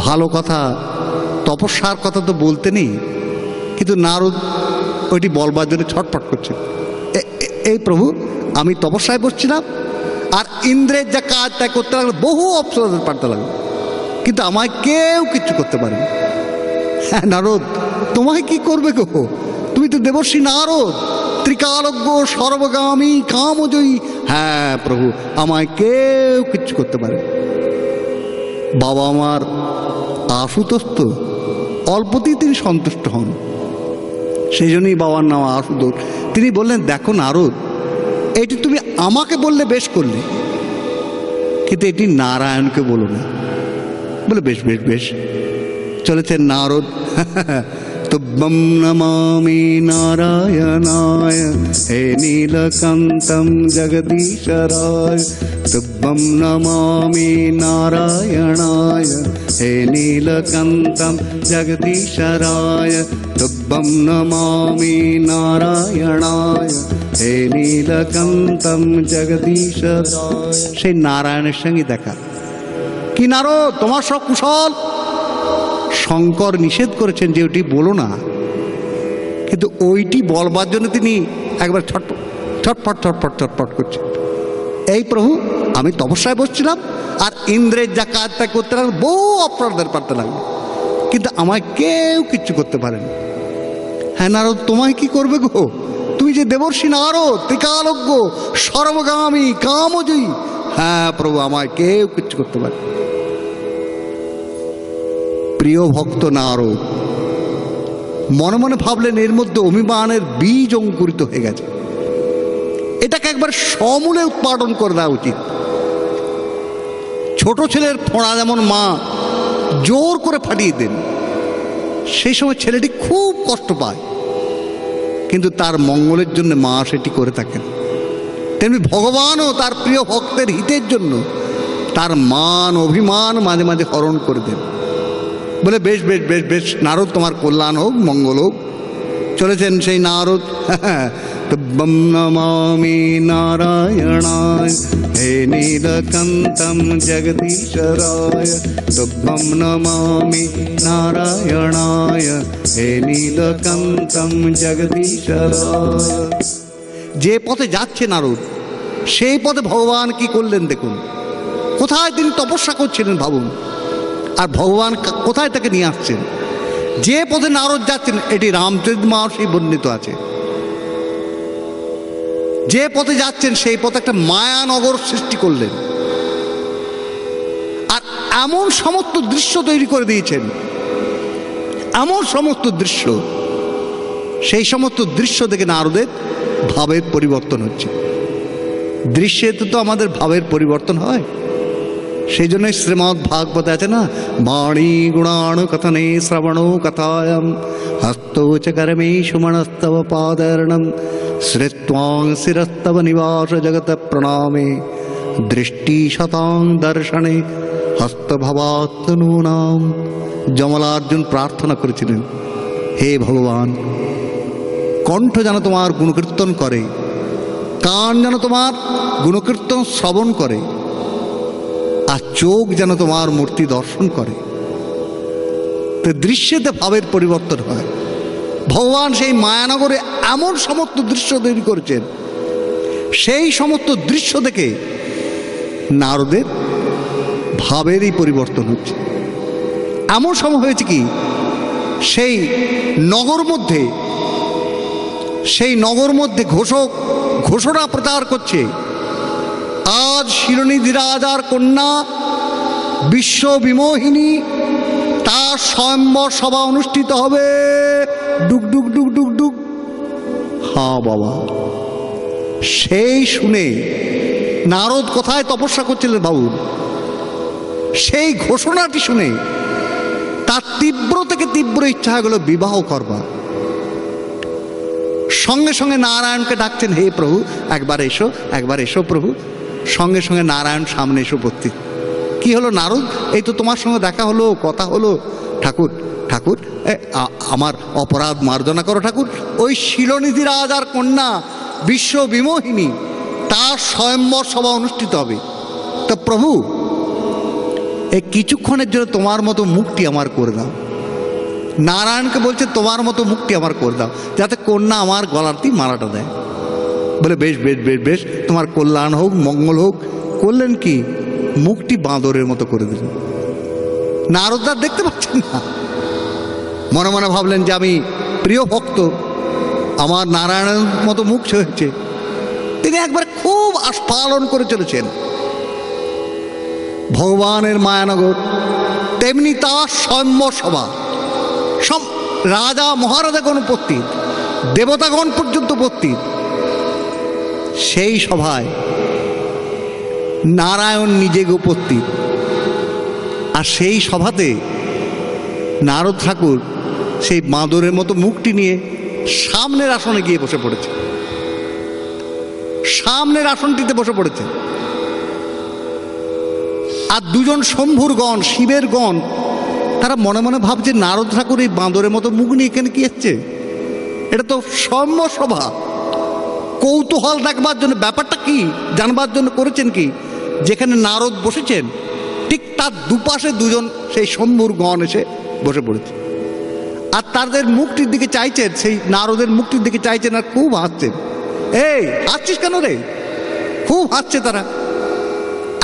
ভালো কথা, তপস্যার কথা তো বলতে নেই, কিন্তু নারদ ওইটি বলবার জন্য ছটফট করছে। এই প্রভু, আমি তপস্যায় বসছিলাম আর ইন্দ্রের যা কাজ তাই করতে লাগলো, বহু অপ্সরাদের পাঠাতে লাগলো, কিন্তু আমায় কেউ কিচ্ছু করতে পারেনি। হ্যাঁ নারদ, তোমায় কি করবে গো? তুমি তো দেবর্ষি নারদ, ত্রিকালজ্ঞ, সর্বগামী, কামজয়ী। হ্যাঁ প্রভু, আমায় কেউ কিচ্ছু করতে পারে। বাবা আমার আশুতোষ তো অল্পতেই তিনি সন্তুষ্ট হন, সেই জন্যই বাবার নাম আশুতোষ। তিনি বললেন, দেখো নারদ, এটি তুমি আমাকে বললে বেশ করলে, কিন্তু এটি নারায়ণকে বলো না। বলে বেশ বেশ বেশ। চলেছেন নারদ, तुभ्यं नमामि नारायणाय हे नीलकंठं जगदीश्वराय तुभ्यं नमामि नारायणाय हे नीलकंठं जगदीश्वराय तुभ्यं नमामि नारायणाय हे नीलकंठं जगदीश्वराय। সেই নারায়ণের সঙ্গে দেখা। কি নারদ, তোমার সব কুশল? শঙ্কর নিষেধ করেছেন যে ওটি বলো না, কিন্তু ওইটি বলবার জন্য তিনি একবার ছটফট করছেন। এই প্রভু, আমি তপস্যায় বসছিলাম আর ইন্দ্রের যা কাজ তা করতে লাগলো, বহু অপরাধের পারতে লাগলো, কিন্তু আমায় কেউ কিচ্ছু করতে পারেনি। হ্যাঁ নারদ, তোমায় কি করবে গো? তুমি যে দেবর্ষি নারদ, ত্রিকালজ্ঞ, সর্বগামী, কামজয়ী। হ্যাঁ প্রভু, আমায় কেউ কিচ্ছু করতে পারে। প্রিয় ভক্ত নারদ মনে মনে ভাবলেন এর মধ্যে অভিমানের বীজ অঙ্কুরিত হয়ে গেছে, এটাকে একবার সমূলে উৎপাদন করে দেওয়া উচিত। ছোট ছেলের ফোঁড়া যেমন মা জোর করে ফাটিয়ে দেন, সেই সময় ছেলেটি খুব কষ্ট পায়, কিন্তু তার মঙ্গলের জন্য মা সেটি করে থাকেন। তেমনি ভগবানও তার প্রিয় ভক্তের হিতের জন্য তার মান অভিমান মাঝে মাঝে হরণ করে দেন। বলে বেশ বেশ বেশ বেশ নারদ, তোমার কল্যাণ হোক, মঙ্গল হোক। চলেছেন সেই নারদ। তুভ্যং নমামি নারায়ণায় হে নীলকণ্ঠং জগদীশ্বরায় তুভ্যং নমামি নারায়ণায় হে নীলকণ্ঠং জগদীশ্বরায়। যে পথে যাচ্ছে নারদ, সেই পথে ভগবান কি করলেন দেখুন। কোথায় তিনি তপস্যা করছিলেন ভাবুন, আর ভগবান কোথায় তাকে নিয়ে আসছেন। যে পথে নারদ যাচ্ছেন এটি রামচরিত মানসে বর্ণিত আছে। যে পথে যাচ্ছেন সেই পথে একটা মায়ানগর সৃষ্টি করলেন, আর এমন সমস্ত দৃশ্য তৈরি করে দিয়েছেন, এমন সমস্ত দৃশ্য, সেই সমস্ত দৃশ্য দেখে নারদের ভাবের পরিবর্তন হচ্ছে। দৃশ্যেতে তো আমাদের ভাবের পরিবর্তন হয়। সেই জন্যই শ্রীমদ্ ভাগবতে আছে না, বাণী গুণাণু কথনে শ্রবণো কথায়ম হস্তৌচ কর্মে সুমনস্তব পাদর্ণম শ্রীত্বাং শিরস্তব নিবাস জগত প্রণামে দৃষ্টি শতাং দর্শনে হস্তভবাত্মনূনাম। যমলার্জুন প্রার্থনা করেছিলেন, হে ভগবান, কণ্ঠ যেন তোমার গুণকীর্তন করে, কান যেন তোমার গুণকীর্তন শ্রবণ করে, আর চোখ যেন তোমার মূর্তি দর্শন করে। তো দৃশ্যেতে ভাবের পরিবর্তন হয়। ভগবান সেই মায়ানগরে এমন সমস্ত দৃশ্য তৈরি করেছেন, সেই সমস্ত দৃশ্য দেখে নারদের ভাবেরই পরিবর্তন হচ্ছে। এমন সময় হয়েছে কি, সেই নগর মধ্যে ঘোষণা প্রচার করছে, আজ শিরোনিধি রাজার কন্যা বিশ্ব বিমোহিনী, তার স্বয়ম্বর সভা অনুষ্ঠিত হবে। ডুক ডুক ডুক ডুক ডুক। হ্যাঁ বাবা, সেই শুনে নারদ কোথায় তপস্যা করছিলেন বাবু, সেই ঘোষণাটি শুনে তার তীব্র থেকে তীব্র ইচ্ছা হলো বিবাহ করবা। সঙ্গে সঙ্গে নারায়ণকে ডাকছেন, হে প্রভু একবার এসো, একবার এসো প্রভু। সঙ্গে সঙ্গে নারায়ণ সামনে এসে উপস্থিত। কি হলো নারদ, এই তো তোমার সঙ্গে দেখা হলো, কথা হলো। ঠাকুর ঠাকুর আমার অপরাধ মার্জনা করো ঠাকুর। ওই শিরোনিধি রাজার কন্যা বিশ্ব বিমোহিনী, তার স্বয়ম্বর সভা অনুষ্ঠিত হবে। তো প্রভু, এই কিছুক্ষণের জন্য তোমার মতো মুক্তি আমার করে দাও। নারায়ণকে বলছে তোমার মতো মুক্তি আমার করে দাও, যাতে কন্যা আমার গলাতেই মালাটা দেয়। বলে বেশ বেশ বেশ বেশ, তোমার কল্যাণ হোক, মঙ্গল হোক। করলেন কি, মুখটি বাঁদরের মতো করে দিলেন। নারদদার দেখতে পাচ্ছেন না, মনে মনে ভাবলেন যে আমি প্রিয় ভক্ত, আমার নারায়ণের মতো মুখ হয়েছে। তিনি একবার খুব আস্ফালন করে চলেছেন। ভগবানের মায়ানগর, তেমনি তার স্বয়ম্বর সভা, সব রাজা মহারাজাগণ উপস্থিত, দেবতাগণ পর্যন্ত উপস্থিত। সেই সভায় নারায়ণ নিজে উপস্থিত। আর সেই সভাতে নারদ ঠাকুর সেই বাঁদরের মতো মুখটি নিয়ে সামনের আসনে গিয়ে বসে পড়েছে, সামনের আসনটিতে বসে পড়েছে। আর দুজন শম্ভুর গণ, শিবের গণ, তারা মনে মনে ভাবছে নারদ ঠাকুর এই বাঁদরের মতো মুখ নিয়ে এখানে কি এসছে? এটা তো সম্যসভা, কৌতূহল দেখবার জন্য, ব্যাপারটা কি জানবার জন্য করেছেন কি। যেখানে নারদ বসেছেন ঠিক তার দুপাশে দুজন সেই শম্ভুর গণ এসে বসে পড়েছে, আর তাদের মুখটির দিকে চাইছেন, সেই নারদের মুখটির দিকে চাইছেন, আর খুব হাসছেন। এই হাসছিস কেন রে? খুব হাসছে তারা।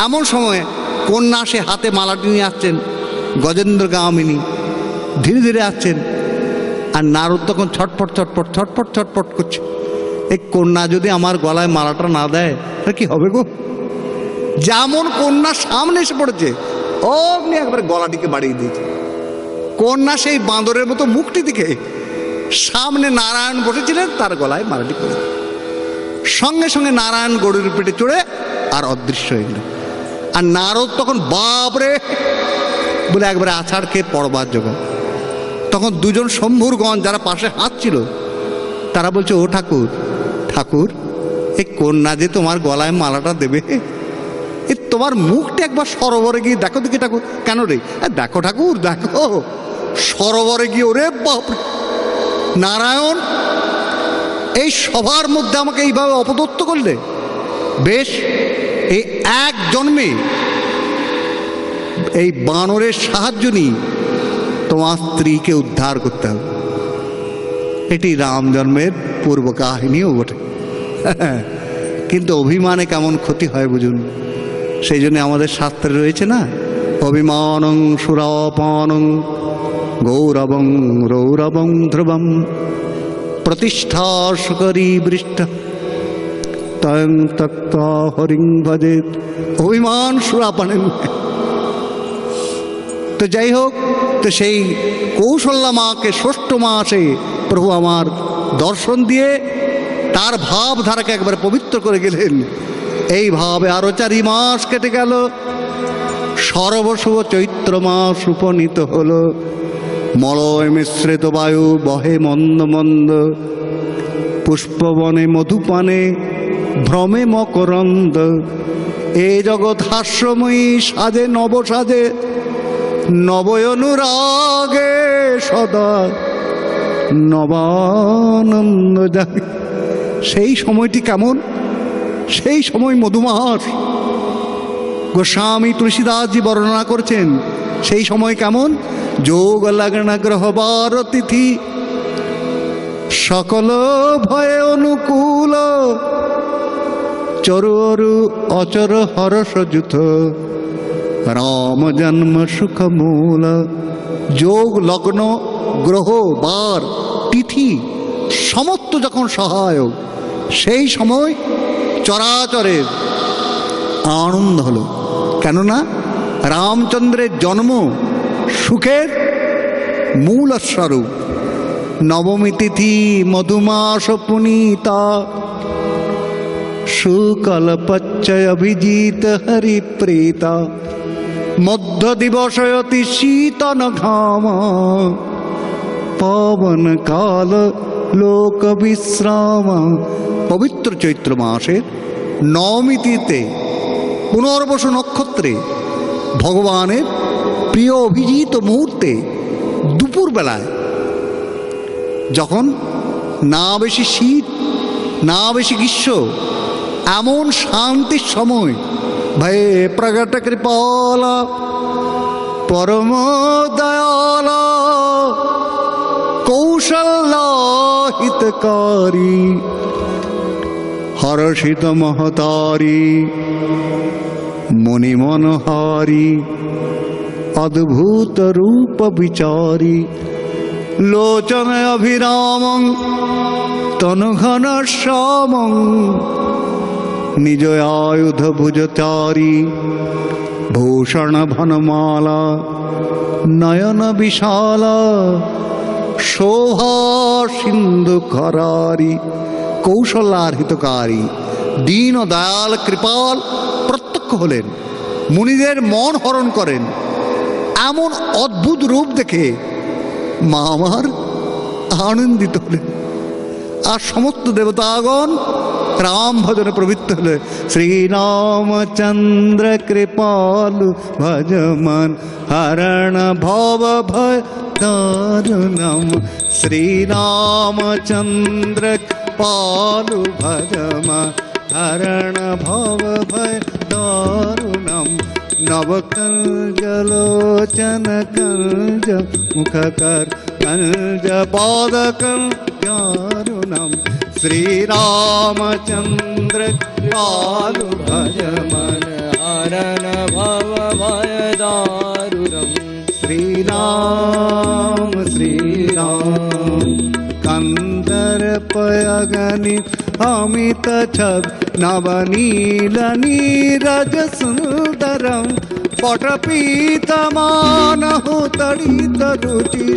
এমন সময় কন্যা সে হাতে মালাটি নিয়ে আসছেন, গজেন্দ্র গামিনী ধীরে ধীরে আসছেন, আর নারদ তখন ছটফট ছটফট ছটফট ছটফট করছে। এই কন্যা যদি আমার গলায় মালাটা না দেয় তাহলে কি হবে গো? যেমন কন্যা সামনে এসে পড়েছে অমনি একবারে গলাটিকে বাড়িয়ে দিয়েছে। কন্যা সেই বাঁদরের মতো মুখটি দিকে সামনে নারায়ণ বসেছিলেন, তার গলায় মালাটি পড়ে সঙ্গে সঙ্গে নারায়ণ গরুর পেটে চড়ে আর অদৃশ্য হয়ে গেল। আর নারদ তখন বাপরে বলে একবারে আছাড় খেয়ে পড়বার জোগাড়। তখন দুজন শম্ভুরগণ যারা পাশে হাঁটছিল তারা বলছে, ও ঠাকুর, ঠাকুর এই কন্যা যে তোমার গলায় মালাটা দেবে, এ তোমার মুখটা একবার সরোবরে গিয়ে দেখো দেখি ঠাকুর। কেন রে? দেখো ঠাকুর দেখো, সরোবরে গিয়ে, ওরে বাপ নারায়ণ, এই সবার মধ্যে আমাকে এইভাবে অপদত্ত করলে? বেশ, এই এক জন্মে এই বানরের সাহায্য নিয়ে তোমার স্ত্রীকে উদ্ধার করতে হবে। এটি রাম জন্মের পূর্ব কাহিনীও বটে। কিন্তু অভিমানে কেমন ক্ষতি হয় বুঝুন। সেই জন্য আমাদের শাস্ত্রে রয়েছে না, অভিমানং সুরাপানং গৌরবং রৌরবং ধ্রুবম প্রতিষ্ঠা সুকরী বৃষ্ঠ তয়ং তক্তা হরিং ভজেত। অভিমান সুরাপানে। তো যাই হোক, তো সেই কৌশল্যা মাকে ষষ্ঠ মাসে প্রভু আমার দর্শন দিয়ে তার ভাবধারাকে একবার পবিত্র করে গেলেন। এইভাবে আরো 4 মাস কেটে গেল। সর্বশুভ চৈত্র মাস উপনীত হল। মলয় মিশ্রিত বায়ু বহে মন্দ মন্দ, পুষ্পবনে মধুপানে ভ্রমে মকরন্দ। এ জগৎ হাস্যময়ী সাজে নব সাজে, নবয় অনুরাগে সদা নবানন্দ জাগে। সেই সময়টি কেমন? সেই সময় মধুমাস। গোস্বামী তুলসীদাসজি বর্ণনা করছেন সেই সময় কেমন। যোগ লগ্ন গ্রহবার তিথি, সকল ভয়ে অনুকূল, চরু অচর হরসযুথ, রাম জন্ম সুখ মূল। যোগ লগ্ন গ্রহ বার তিথি সমস্ত যখন সহায়ক, সেই সময় চরাচরের আনন্দ হলো। কেননা রামচন্দ্রের জন্ম সুখের মূল স্বরূপ। নবমী তিথি মধুমাস পুনীতা, শুকলপচ্চয় অভিজিত হরিপ্রীতা। মধ্য দিবস অতি শীতন ঘাম, পবন কাল লোক বিশ্রাম। পবিত্র চৈত্র মাসের নবমী তিথিতে পুনর্বসু নক্ষত্রে ভগবানের প্রিয় অভিজিত মুহূর্তে দুপুরবেলায়, যখন না বেশি শীত না বেশি গ্রীষ্ম, এমন শান্তির সময়, ভয়ে প্রগট কৃপালা পরম দয়ালা কৌশল্যা হিতকারী হর্ষিত মহতারী মুনি মনোহারী অদ্ভুত রূপ বিচারী। লোচন অভিরামং তনু ঘন শ্যামং, নিজ আয়ুধ ভুজচারী ভূষণ ভনমালা নয়ন বিশালা শোভা সিন্ধু করারি। কৌশল্যার হিতকারী দীন ও দয়াল কৃপাল প্রত্যক্ষ হলেন, মুনিদের মন হরণ করেন। এমন অদ্ভুত রূপ দেখে মা আমার আনন্দিত হলেন। আর সমস্ত দেবতাগণ রাম ভজনে প্রবৃত্ত হলে। শ্রীরামচন্দ্র কৃপালু ভজমান হরণ ভব ভয় দারুণম। শ্রীরামচন্দ্র কৃপালু ভজমান হরণ ভব ভয় দারুণম। নবকঞ্জলোচন কঞ্জ মুখকর কঞ্জ পাদ কঞ্জারুণম। শ্রীরামচন্দ্র কৃপালু ভজমান हरण भव भय दारुणम। श्रीराम श्रीराम कंदर्पयगणित अमित छद नवनील नीरज सुंदरम। पटपीतमानहु तडित रुचि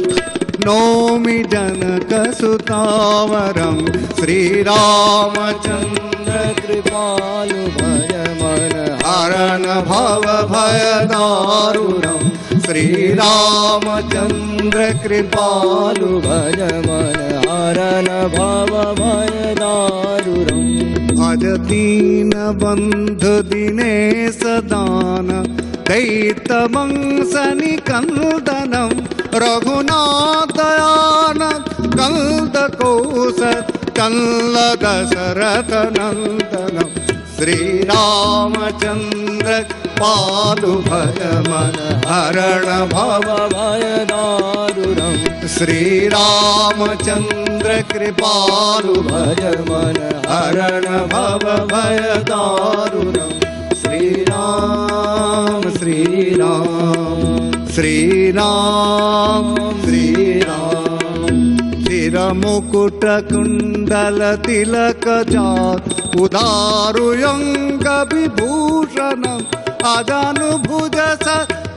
नौमि जनक सुतावरम। श्रीरामचंद्र कृपालु भजमन हरण भव भय दारुणम। श्रीरामचंद्र कृपालु भजमन हरण भव भय दारुणम। भज दीन बंधु दिनेश दान दैत वंशनि कंदनम। रघुनाथयान कंद कौसर कल्ल दशरथ नंदनम। श्रीरामचंद्र पालु भजमन हरण भव भय दारुणम। श्रीरामचंद्र कृपालु भजमन हरण भव भय दारुणम। श्रीराम श्रीराम श्रीराम श्रीराम। चिरमुकुट कुंडल तिलक चार उदारुयंग विभूषणम। अजानुभुज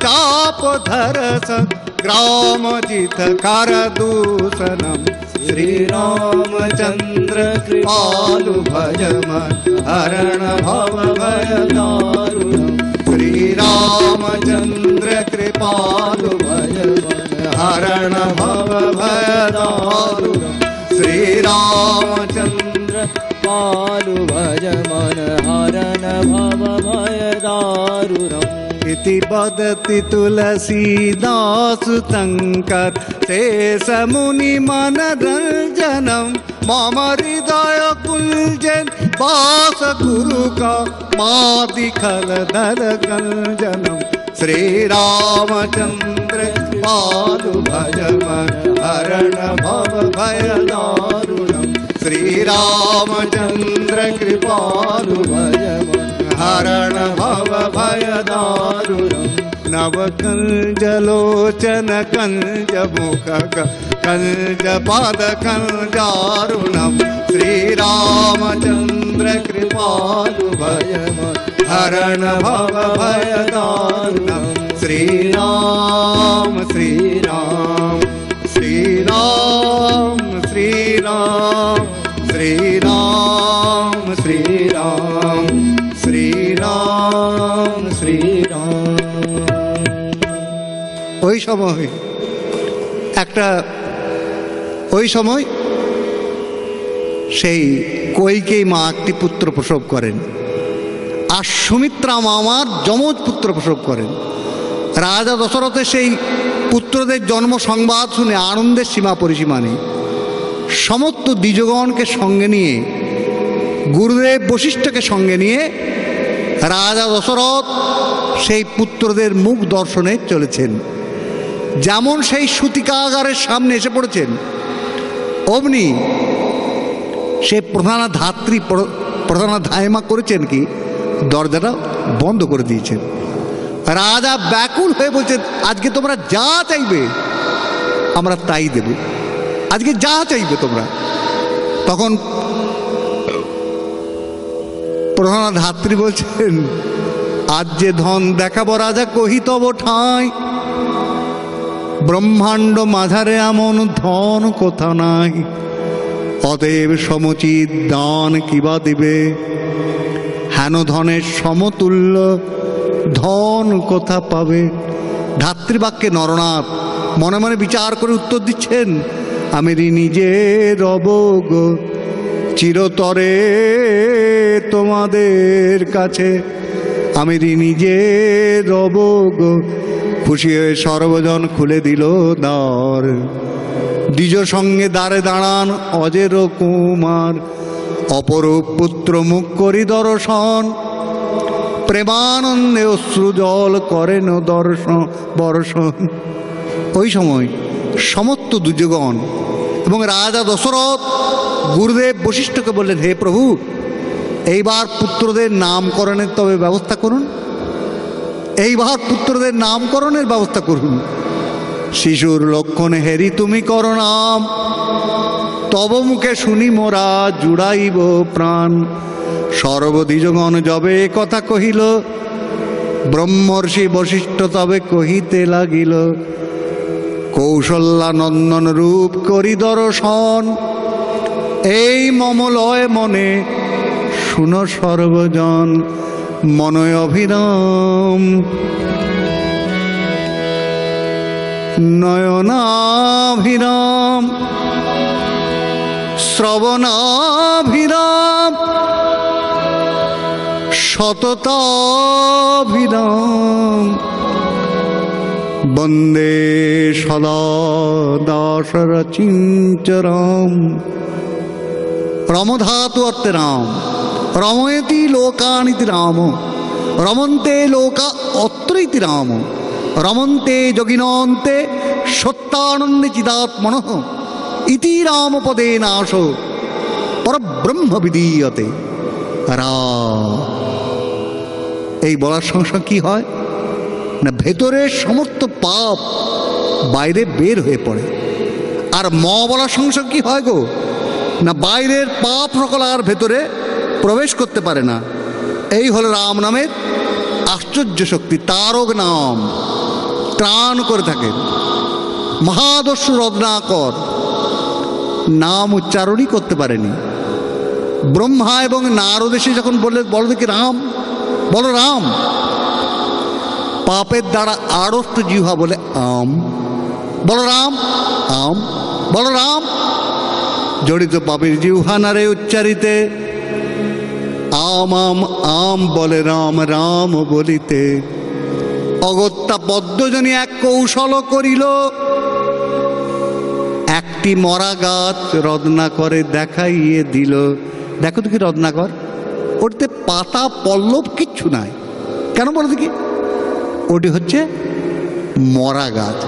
चापधर ग्राम जित कर दूषणम। श्रीरामचंद्र कृपालु भजमन हरण भव भय दारुणम। श्रीरामचंद्र कृपालु भजमन हरण भव भय दारुणम। श्रीरामचंद्र पालु भजमन हरण भव भय दारुणम। इति वदति तुलसीदास शंकर शेष मुनि मनरंजनम। मम हृदय कुंजन वास गुरु का मादिखल दल गंजनम। श्रीरामचंद्र पालु भजमन हरण भव भय दारुणम। श्रीरामचंद्र कृपालु भजमन हरण भव भय दारुणम। नवकंजलोचन कंज मुख कंज पाद कंजारुणम। श्रीरामचंद्र कृपालु भजमन हरण भव भय दारुणम। श्रीराम श्रीराम श्रीराम श्रीराम श्रीराम श्रीराम श्रीराम श्रीराम। ওই সময় সেই কইকেয়ী মা একটি পুত্র প্রসব করেন। আর সুমিত্রা মা আমার যমজ পুত্র প্রসব করেন। রাজা দশরথের সেই পুত্রদের জন্ম সংবাদ শুনে আনন্দের সীমা পরিসীমা নেই। সমস্ত দ্বিজগণকে সঙ্গে নিয়ে, গুরুদেব বশিষ্ঠকে সঙ্গে নিয়ে রাজা দশরথ সেই পুত্রদের মুখ দর্শনে চলেছেন। যেমন সেই সূতিকাগারের সামনে এসে পড়েছেন, অমনি সে প্রধানা ধাত্রী প্রধানা ধাইমা করেছেন কি দরজাটা বন্ধ করে দিয়েছেন। রাজা ব্যাকুল হয়ে বলছেন, আজকে তোমরা যা চাইবে আমরা তাই দেব, আজকে যা চাইবে তোমরা। তখন প্রধানা ধাত্রী বলছেন, আজ যে ধন দেখাবো রাজা কহি তব ঠাঁই। ব্রহ্মাণ্ড মাঝারে এমন ধন কোথা নাই। অতএব সমুচিত দান কিবা দিবে, হেন ধনের সমতুল্য ধন কোথা পাবে। ধাত্রীবাক্যে নরনাথ মনে মনে বিচার করে উত্তর দিচ্ছেন, আমি নিজে রব গো চিরতরে তোমাদের কাছে, আমি নিজে রব গো। খুশি হয়ে সর্বজন খুলে দিল দ্বার, দ্বিজ সঙ্গে দ্বারে দাঁড়ান অজের কুমার। অপরূপ পুত্র মুখ করি দর্শন, প্রেমানন্দে অশ্রুজল করেন বর্ষণ। ওই সময় সমস্ত দুর্যোগণ এবং রাজা দশরথ গুরুদেব বশিষ্ঠকে বললেন, হে প্রভু, এইবার পুত্রদের নামকরণের তবে ব্যবস্থা করুন, এইবার পুত্রদের নামকরণের ব্যবস্থা করুন। শিশুর লক্ষণ হেরি তুমি করো নাম, তব মুখে শুনি মোরা জুড়াইব প্রাণ। সর্বদ্বিজগণ যবে কথা কহিল, ব্রহ্মর্ষি বশিষ্ঠ তবে কহিতে লাগিল। কৌশল্যা নন্দন রূপ করি দর্শন, এই মমলয় মনে শুনো সর্বজন। মনয় অভিরাম নয়নাভিরাম শ্রবণাভিরাম সততাভিরাম। বন্দে সদা দাসরচিঞ্চরাম। রমধাতু অর্থে রাম, রময়তি লোকানিতি রাম, রমন্তে লোকা অত্রইতি রাম, রমন্তে যোগিনন্তে সত্যানন্দে চিদাত্মনঃ ইতি রামপদে নাশ পরব্রহ্ম বিদীয়তে। এই বলার সঙ্গে সঙ্গে কি হয় না, ভেতরের সমস্ত পাপ বাইরে বের হয়ে পড়ে। আর বলার সঙ্গে সঙ্গে কি হয় গো না, বাইরের পাপ সকল আর ভেতরে প্রবেশ করতে পারে না। এই হলো রাম নামের আশ্চর্য শক্তি। তারক নাম ত্রাণ করে থাকেন। মহাদস্যু রত্নাকর নাম উচ্চারণই করতে পারেনি। ব্রহ্মা এবং নারদ এসে যখন বললে, বলো দেখি রাম, বলো রাম, পাপের দ্বারা আড়ষ্ট জিহ্বা বলে আম, বলো রাম আম, বলো রাম। জড়িত পাপের জিহ্বা নারে উচ্চারিতে, আম আম আম বলে রাম রাম বলিতে। অগত্যা পদ্মজনী এক কৌশল করিল, একটি মরা গাছ রত্নাকরে দেখাইয়ে দিল। দেখো তো কি রত্নাকর, ওটিতে পাতা পল্লব কিচ্ছু নাই। কেন বলো দেখি? ওটি হচ্ছে মরা গাছ।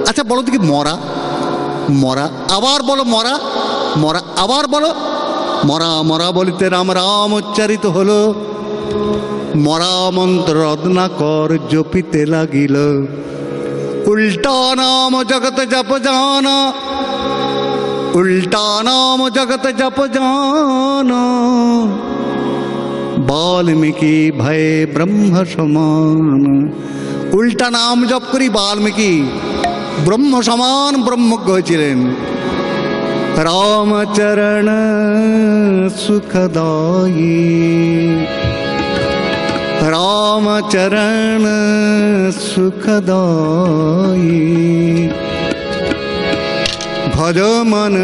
আচ্ছা বলো দেখি, মরা মরা, আবার বলো মরা মরা, আবার বলো মরা মরা বলিতে রাম রাম উচ্চারিত হলো। মরা মন্ত্র রত্নাকর জপিতে লাগিল। উল্টা নাম জগত জপ জানা, উল্টা নাম জগত জপ জানা। বাল্মীকি ভয়ে ব্রহ্ম সমান। উল্টা নাম জপ করি বাল্মীকি ব্রহ্ম সমান ব্রহ্মজ্ঞ হয়েছিলেন। রামচরণ সুখদায়ী, রামচরণ সুখদায়ী। ভজ মন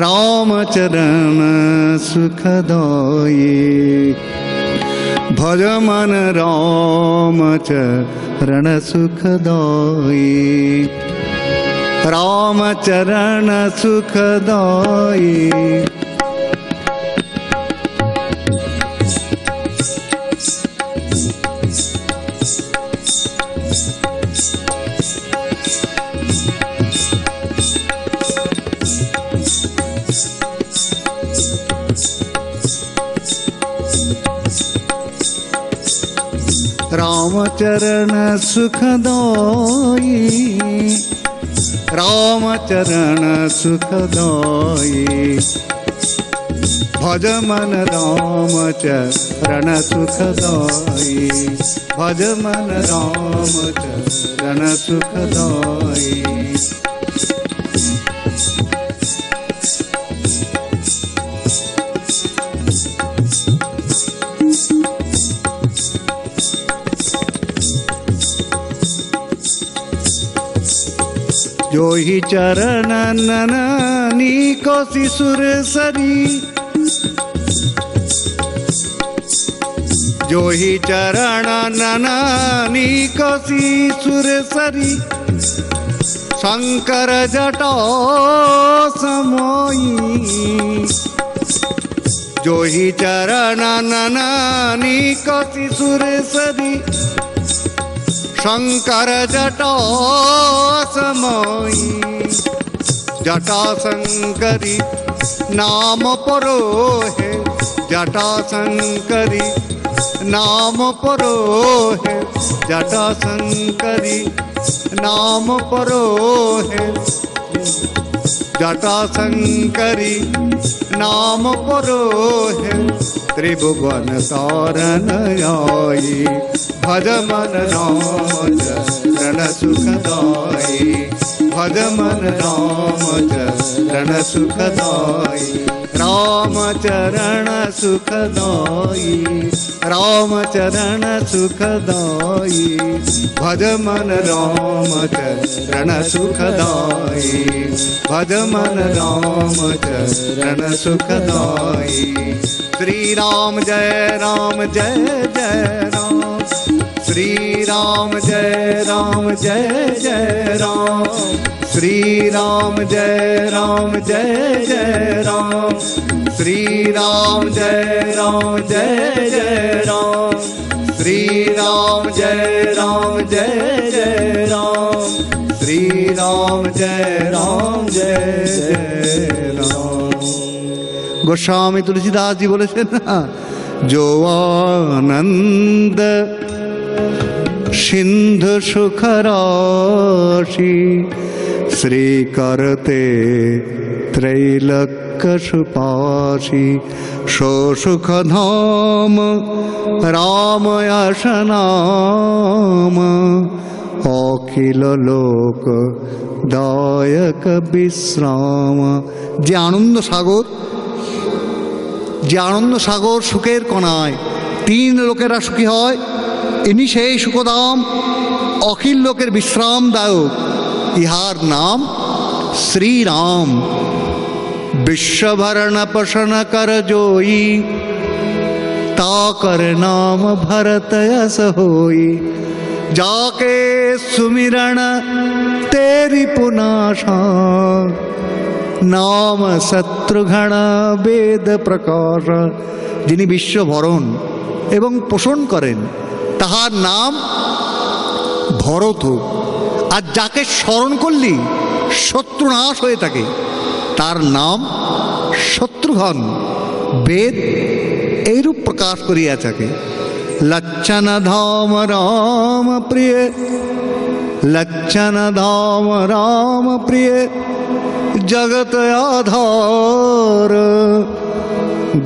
রামচরণ সুখদায়ী, ভজ মন রামচরণ সুখদায়ী, रामचरण सुखदायी। रामचरण सुखदायी, रामचरण सुखदायी। भज मन रामचरण सुखदायी, भज मन रामचरण सुखदायी। जो ही चरणन नीको शिशुर सरी, जो ही चरणन नीको शिशुर सरी, शंकर जटा समोई। जो ही चरणन नीको शिशुर सरी, शंकर जटा समोई। जटा शंकरी नाम परो है, जटा शंकरी नाम परो है, जटा शंकरी नाम परो है, जटा शंकरी नाम परो है। त्रिभुवन तारन आई, भज मन राम चरण सुखदाई, भज मन राम चरण सुखदाई, राम चरण सुखदाई, राम चरण सुखदाई, भज मन राम चरण सुखदाई, भज मन राम चरण सुखदाई। श्री राम जय जय राम, श्री राम जय जय राम, श्री राम जय जय राम, श्री राम जय जय राम, श्री राम जय जय राम, श्री राम जय राम। गोस्वामी तुलसीदास जी बोलेছেন না, जो आनंद सिंधु सुख राशि, श्री करते त्रैलोक्य सुपासी। सो सुख धाम राम यश नाम, अखिल लोक दायक विश्राम। যে আনন্দ সাগর, যে আনন্দ সাগর সুখের কণায় তিন লোকেরা সুখী হয়, ইনি সেই সুখধাম, অখিল লোকের বিশ্রামদায়ক। ইহার নাম শ্রীরাম। विश्वभरण पशन कर जोई, ताकर नाम भरत यस होई। जाके सुमिरन तेरी पुनाशा, नाम शत्रुघ्न वेद प्रकाश। যিনি বিশ্ব ভরণ এবং পোষণ করেন তাহার নাম ভরত। আর যাকে স্মরণ করলি শত্রু নাশ হয়ে থাকে তার নাম শত্রুঘ্ন। বেদ এইরূপ প্রকাশ করিয়া থাকে। লক্ষণ ধাম রাম প্রিয়, লক্ষণ ধাম রাম প্রিয়, जगत आधार।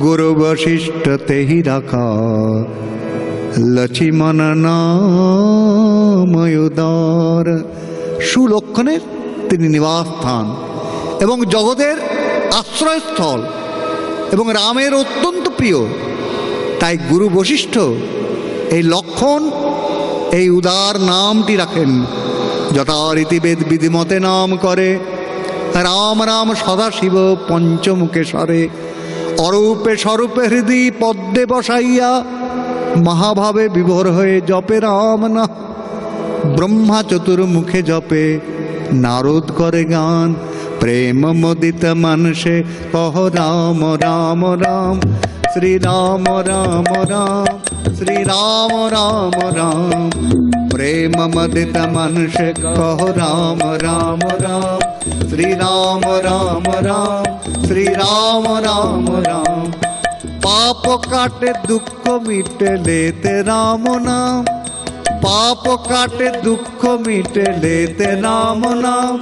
गुरु वशिष्ठ ते ही रखा, लक्ष्मण नाम उदार। সুলক্ষণের তিনি নিবাস স্থান এবং জগতের আশ্রয়স্থল এবং রামের অত্যন্ত প্রিয়। তাই গুরু বশিষ্ঠ এই লক্ষণ এই উদার নামটি রাখেন। যথারীতি বেদ বিধিমতে নাম করে রাম রাম সদাশিব পঞ্চমুখেশ্বরে। অরূপে স্বরূপে হৃদয় পদ্মে বসাইয়া মহাভাবে বিভোর হয়ে জপে রাম না। ব্রহ্মা চতুর্মুখে জপে নারদ করে গান। প্রেম মোদিত মানুষে কহ রাম রাম রাম, শ্রী রাম রাম রাম, শ্রী রাম রাম রাম। প্রেম মোদিত মানুষে কহ রাম রাম রাম, श्री राम राम राम, श्री राम राम राम। पाप काटे दुख मिटे लेते राम नाम, पाप काटे दुख मिटे लेते राम नाम।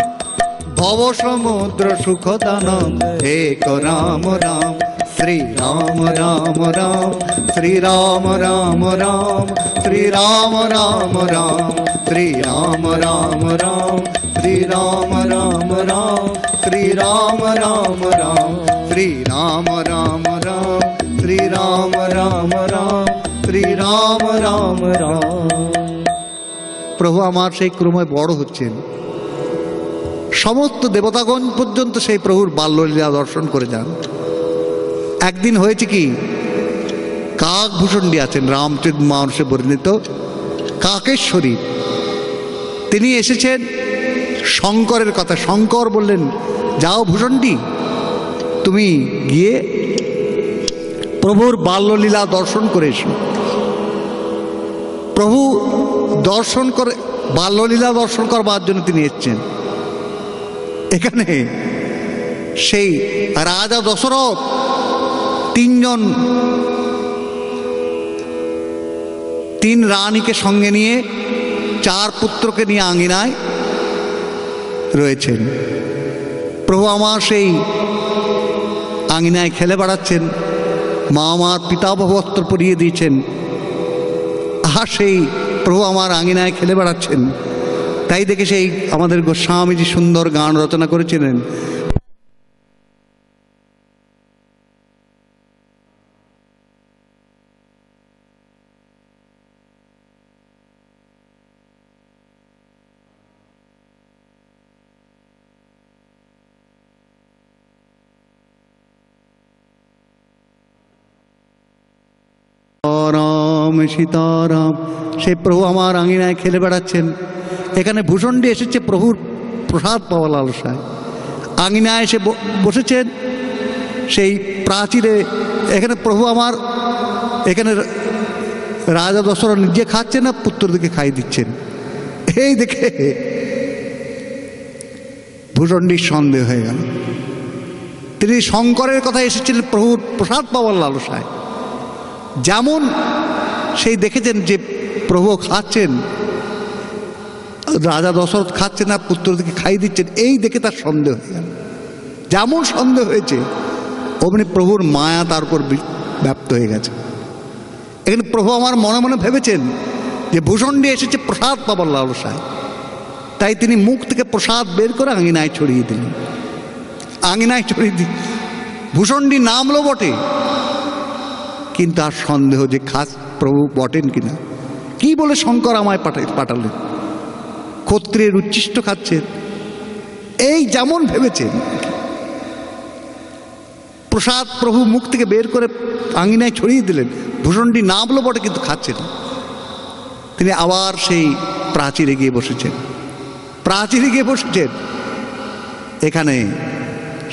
भव समुद्र सुख दानम एक राम राम, श्री राम राम राम, श्री राम राम राम, श्री राम राम राम, श्री राम राम राम, श्री राम राम राम, श्री राम राम राम, श्री राम राम राम, श्री राम राम राम, श्री राम राम राम। प्रभु আমার সেই ক্রমে বড় হচ্ছেন। সমস্ত দেবতাগণ পর্যন্ত সেই প্রভুর বাল্যলীলা দর্শন করে যান। একদিন হয়েছে কি, কাকভূষণ্ডী আছেন, রামচরিত মানসে বর্ণিত কাকেশ্বরী, তিনি এসেছেন শঙ্করের কথা। শঙ্কর বললেন, যাও ভূষণ্ডী, তুমি গিয়ে প্রভুর বাল্যলীলা দর্শন করে এসো। প্রভু দর্শন করে, বাল্যলীলা দর্শন করবার জন্য তিনি এসছেন। এখানে সেই রাজা দশরথ তিন রানীকে সঙ্গে নিয়ে 4 পুত্রকে নিয়ে আঙিনায় রয়েছেন। প্রভু আমার সেই আঙিনায় খেলে বেড়াচ্ছেন, মা আমার পিতাবহ বস্ত্র পরিয়ে দিয়েছেন, আর সেই প্রভু আমার আঙিনায় খেলে বেড়াচ্ছেন। তাই দেখে সেই আমাদের গোস্বামীজি সুন্দর গান রচনা করেছিলেন, রাম সীতারাম। সেই প্রভু আমার আঙিনায় খেলে বেড়াচ্ছেন। এখানে ভূষণ্ডী এসেছে প্রভুর প্রসাদ পাওয়া লালসায়, আঙিনায় এসে বসেছেন সেই প্রাচীরে। এখানে প্রভু আমার, এখানে রাজা দশরথ নিজে খাচ্ছেন না, পুত্রদিকে খাইয়ে দিচ্ছেন। এই দেখে ভূষণ্ডীর সন্দেহ হয়ে গেল। তিনি শঙ্করের কথা এসেছিলেন প্রভুর প্রসাদ পাওয়ার লালসায়। যেমন সেই দেখেছেন যে প্রভু খাচ্ছেন, রাজা দশরথ খাচ্ছেন না, পুত্রদিকে খাইয়ে দিচ্ছেন, এই দেখে তার সন্দেহ হয়ে গেল। যেমন সন্দেহ হয়েছে অমনি প্রভুর মায়া তার উপর ব্যাপ্ত হয়ে গেছে। এখানে প্রভু আমার মনে মনে ভেবেছেন যে ভূষণ্ডী এসেছে প্রসাদ পাবার লালসায়, তাই তিনি মুখ থেকে প্রসাদ বের করে আঙিনায় ছড়িয়ে দিলেন। আঙিনায় ছড়িয়ে দিন, ভূষণ্ডী নামলো বটে, কিন্তু আর সন্দেহ যে খাস প্রভু বটেন কিনা। কি বলে শঙ্কর আমায় পাঠালেন, ক্ষত্রিয়ের উচ্ছিষ্ট খাচ্ছেন, এই যেমন ভেবেছেন। প্রসাদ প্রভু মুখ থেকে বের করে আঙিনায় ছড়িয়ে দিলেন, ভূষণ্ডী নামলো বটে কিন্তু খাচ্ছে না। তিনি আবার সেই প্রাচীরে গিয়ে বসেছেন, প্রাচীরে গিয়ে বসেছেন। এখানে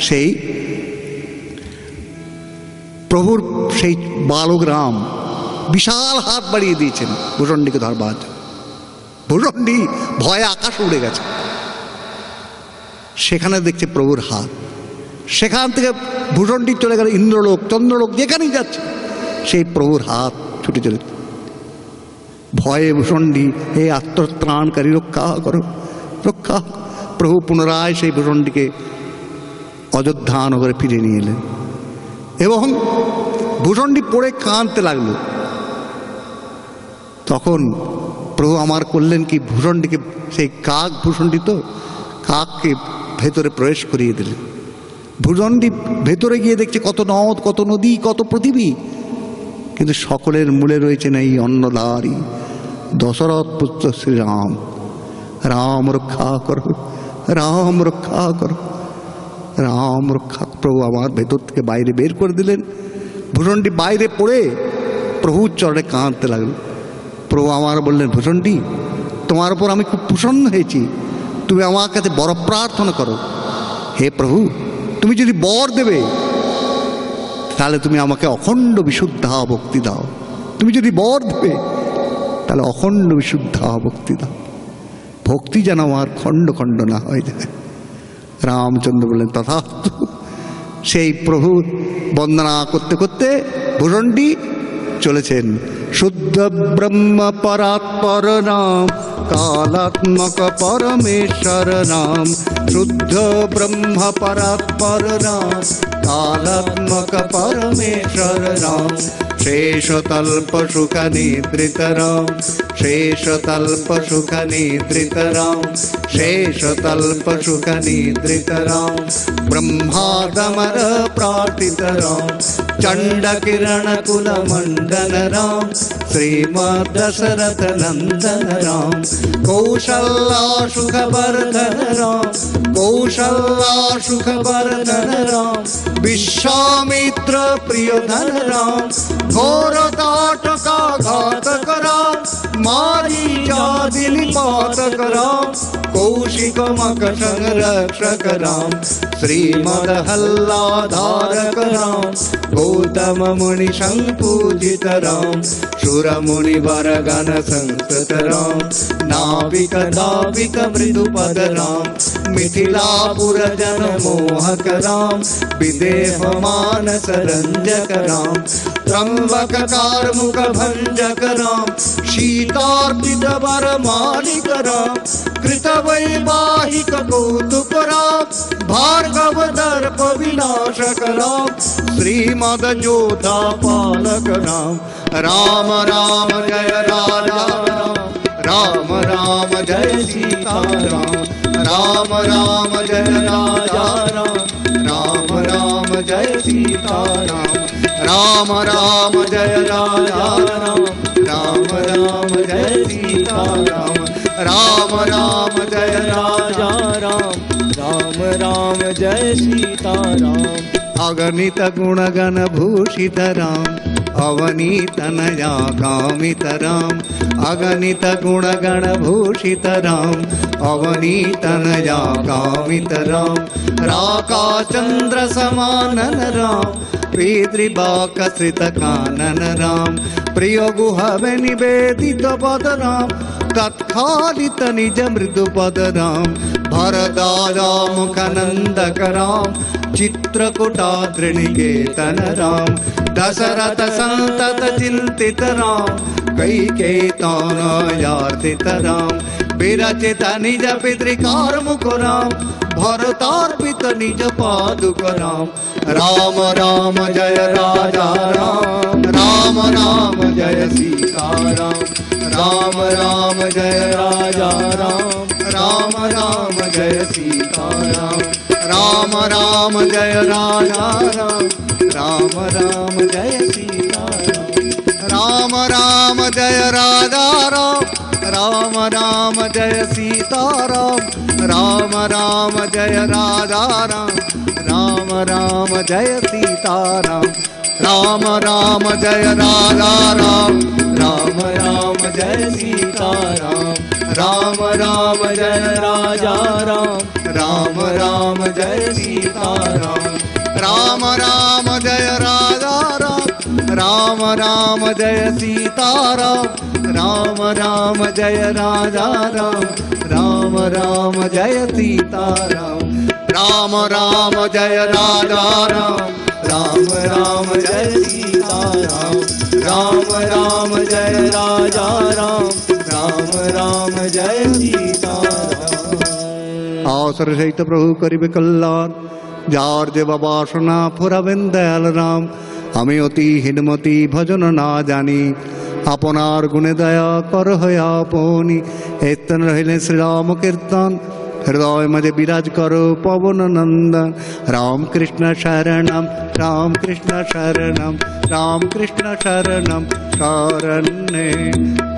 সেই প্রভুর সেই বালক রাম বিশাল হাত বাড়িয়ে দিয়েছেন ভূষণ্ডীকে ধরবার। ভূষণ্ডী ভয়ে আকাশ উড়ে গেছে। সেখানে দেখছে প্রভুর হাত, সেখান থেকে ভূষণ্ডী চলে গেল ইন্দ্রলোক, চন্দ্রলোক, যেখানেই যাচ্ছে সেই প্রভুর হাত ছুটে চলেছে। ভয়ে ভূষণ্ডী, হে আত্মত্রাণকারী, রক্ষা করো, রক্ষা। প্রভু পুনরায় সেই ভূষণ্ডীকে অযোধ্যা নগরে ফিরে নিয়ে এলেন এবং ভূষণ্ডী পড়ে কাঁদতে লাগলো। তখন প্রভু আমার করলেন কি, ভূষণ্ডীকে, সেই কাক ভূষণ্ডী তো, কাককে ভেতরে প্রবেশ করিয়ে দিলেন। ভূষণ্ডী ভেতরে গিয়ে দেখছে কত নদ, কত নদী, কত পৃথিবী, কিন্তু সকলের মূলে রয়েছেন এই অন্নদারি দশরথ পুত্র শ্রীরাম। রাম রক্ষা করো, রাম রক্ষা করো, রাম রক্ষা। প্রভু আমার ভেতর থেকে বাইরে বের করে দিলেন। ভূষণ্ডী বাইরে পড়ে প্রভুর চরণে কাঁদতে লাগলো। প্রভু আমার বললেন, ভূষণ্ডী, তোমার উপর আমি খুব প্রসন্ন হয়েছি, তুমি আমার কাছে বর প্রার্থনা করো। হে প্রভু, তুমি যদি বর দেবে তাহলে তুমি আমাকে অখণ্ড বিশুদ্ধা ভক্তি দাও। তুমি যদি বর দেবে তাহলে অখণ্ড বিশুদ্ধা ভক্তি দাও, ভক্তি যেন আমার খণ্ড খণ্ড না হয়ে যায়। রামচন্দ্র বললেন, তথাস্তু। সেই প্রভু বন্দনা করতে করতে ভূষণ্ডী চলেছেন। শুদ্ধ ব্রহ্ম পরাৎপর নাম, কালাত্মক পরমেশ্বর নাম। শুদ্ধ ব্রহ্ম পরাৎপর নাম, কালাত্মক পরমেশ্বর নাম। शेषतल्प सुख निद्रितराम, शेषतल्प सुख निद्रितराम, शेषतल्प सुख निद्रितराम। ब्रह्मादमर प्रार्थितराम, चंड किरण कुल मंडन राम। श्रीमद् दशरथ नंदन राम, कौशल्या सुख वर्धन राम। कौशल्या सुखवर्धन राम, विश्वामित्र प्रियधन राम, घोरताटका घातक राम, मारीचादि निपातक राम, कौशिक मक संरक्षक राम, श्रीमदहल्लाधारक राम, गौतम मुनि संपूजित राम, सुर मुनि वरगण संस्तुत राम, नाविक दाविक मृदुपद राम, मिथिलापुर जन मोहक राम, विदेह मानस रंजक राम, त्र्यंबक कारमुक भंजक राम, शीतार्पित वर मालिक राम, कृत वैवाहिक कौतुक राम, भार्गव दर्प विनाशक राम, श्रीमद जोधा पालक राम, राम राम जय राजा राम, राम राम जय सीता राम, राम राम जय राजा राम, राम राम जय सीता राम, राम राम जय राजा राम, राम राम जय सीता राम, राम राम जय राजा राम, राम राम जय सीता राम। अगणित गुणगण भूषित राम, अवनीत नया कामित राम, अगणित गुणगण भूषित राम, अवनीत नया कामित राम, राका चंद्र समानन राम, पितृबाकश्रित कानन राम, प्रिय गुहवे निवेदित पद राम, तत्कालित निज मृदु पद राम, भरदाजा मुखनंदक राम, चित्रकूटाद्रिनिकेतन राम, दशरथ संतत चिंतित राम, कैकेयीतनयार्थित राम, विरचित निज पितृकार्मुक राम, भरतार्पित निज पादुक राम, राम राम जय राजा राम, राम राम जय सीता राम, राम राम जय राजा राम, राम राम जय सीता राम, राम राम जय राजा राम, राम राम जय सीता राम, राम राम जय राजा राम, राम राम जय सीता राम, राम राम जय राजा राम, राम राम जय सीता राम, राम राम जय राजा राम, राम राम जय सीता राम, राम राम जय राजा राम, राम राम जय सीता राम, राम राम जय राजा राम, राम राम जय सीता राम, राम राम जय राजा राम, राम राम जय सीता राम, राम राम जय राजा राम, राम राम जय सीता राम, राम राम जय राजा राम, राम राम जय सीता राम। अवसर सहित प्रभु करिबे कल्याण, जार जे बासना ফুরাবেন দয়াল রাম, আমি অতি হীনমতি ভজন না জানি, আপনার গুণে দয়া কর হয়ে আপনি, এতন রহিলেন শ্রীরাম কীর্তন, हृदय मध्य विराज करो पवन नंदन, राम कृष्ण शरणम, राम कृष्ण शरणम, राम कृष्ण शरणम शरण्ये,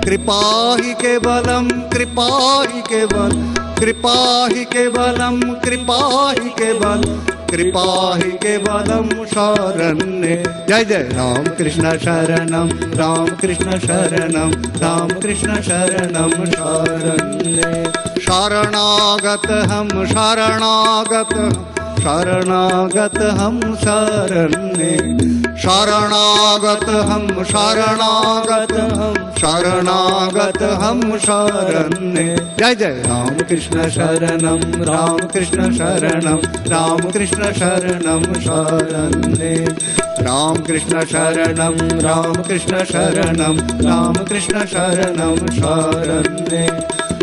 कृपा ही केवलम, कृपा ही केवल, कृपा ही केवलम, कृपा ही केवल, कृपा ही केवलम शरण्ये। जय जय राम कृष्ण शरणम, राम कृष्ण शरणम, राम कृष्ण शरणम शरण्ये। शरणागत हम, शरणागत, शरणागत हम शरण्ये, शरणागत हम, शरणागत हम, शरणागत हम शरण्ये। जय जय राम कृष्ण शरणम, राम कृष्ण शरणम, राम कृष्ण शरणम शरण्ये, राम कृष्ण शरणम, राम कृष्ण शरणम, राम कृष्ण शरणम शरण्ये।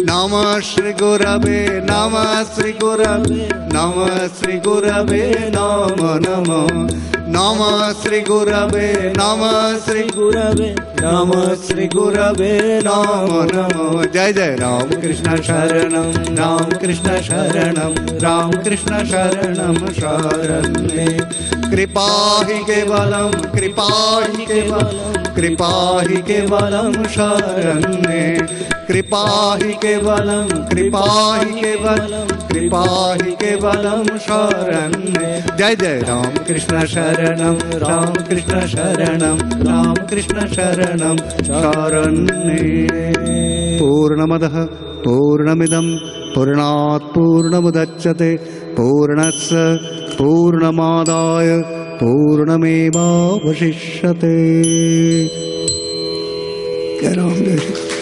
नमः श्री गुरवे, नमः श्री गुरवे, नमः श्री गुरवे नमो नमः, नमः श्री गुरवे, नमः श्री गुरवे, नमः श्री गुरवे नमो नमः। जय जय राम कृष्ण शरणम, राम कृष्ण शरणम, राम कृष्ण शरणम शरण्ये। कृपा ही केवलम, कृपा ही केवलम, कृपा ही केवलम शरण्ये, कृपा ही केवलम, कृपा ही केवलम, कृपा हि केवलं शरण्ये। जय जय राम कृष्ण शरणं राम कृष्ण शरणं राम कृष्ण शरणं शरण्ये। पूर्णमदः पूर्णमिदं पूर्णात् पूर्णमुदच्यते पूर्णस्य पूर्णमादाय पूर्णमेवावशिष्यते। जय राम जय श्री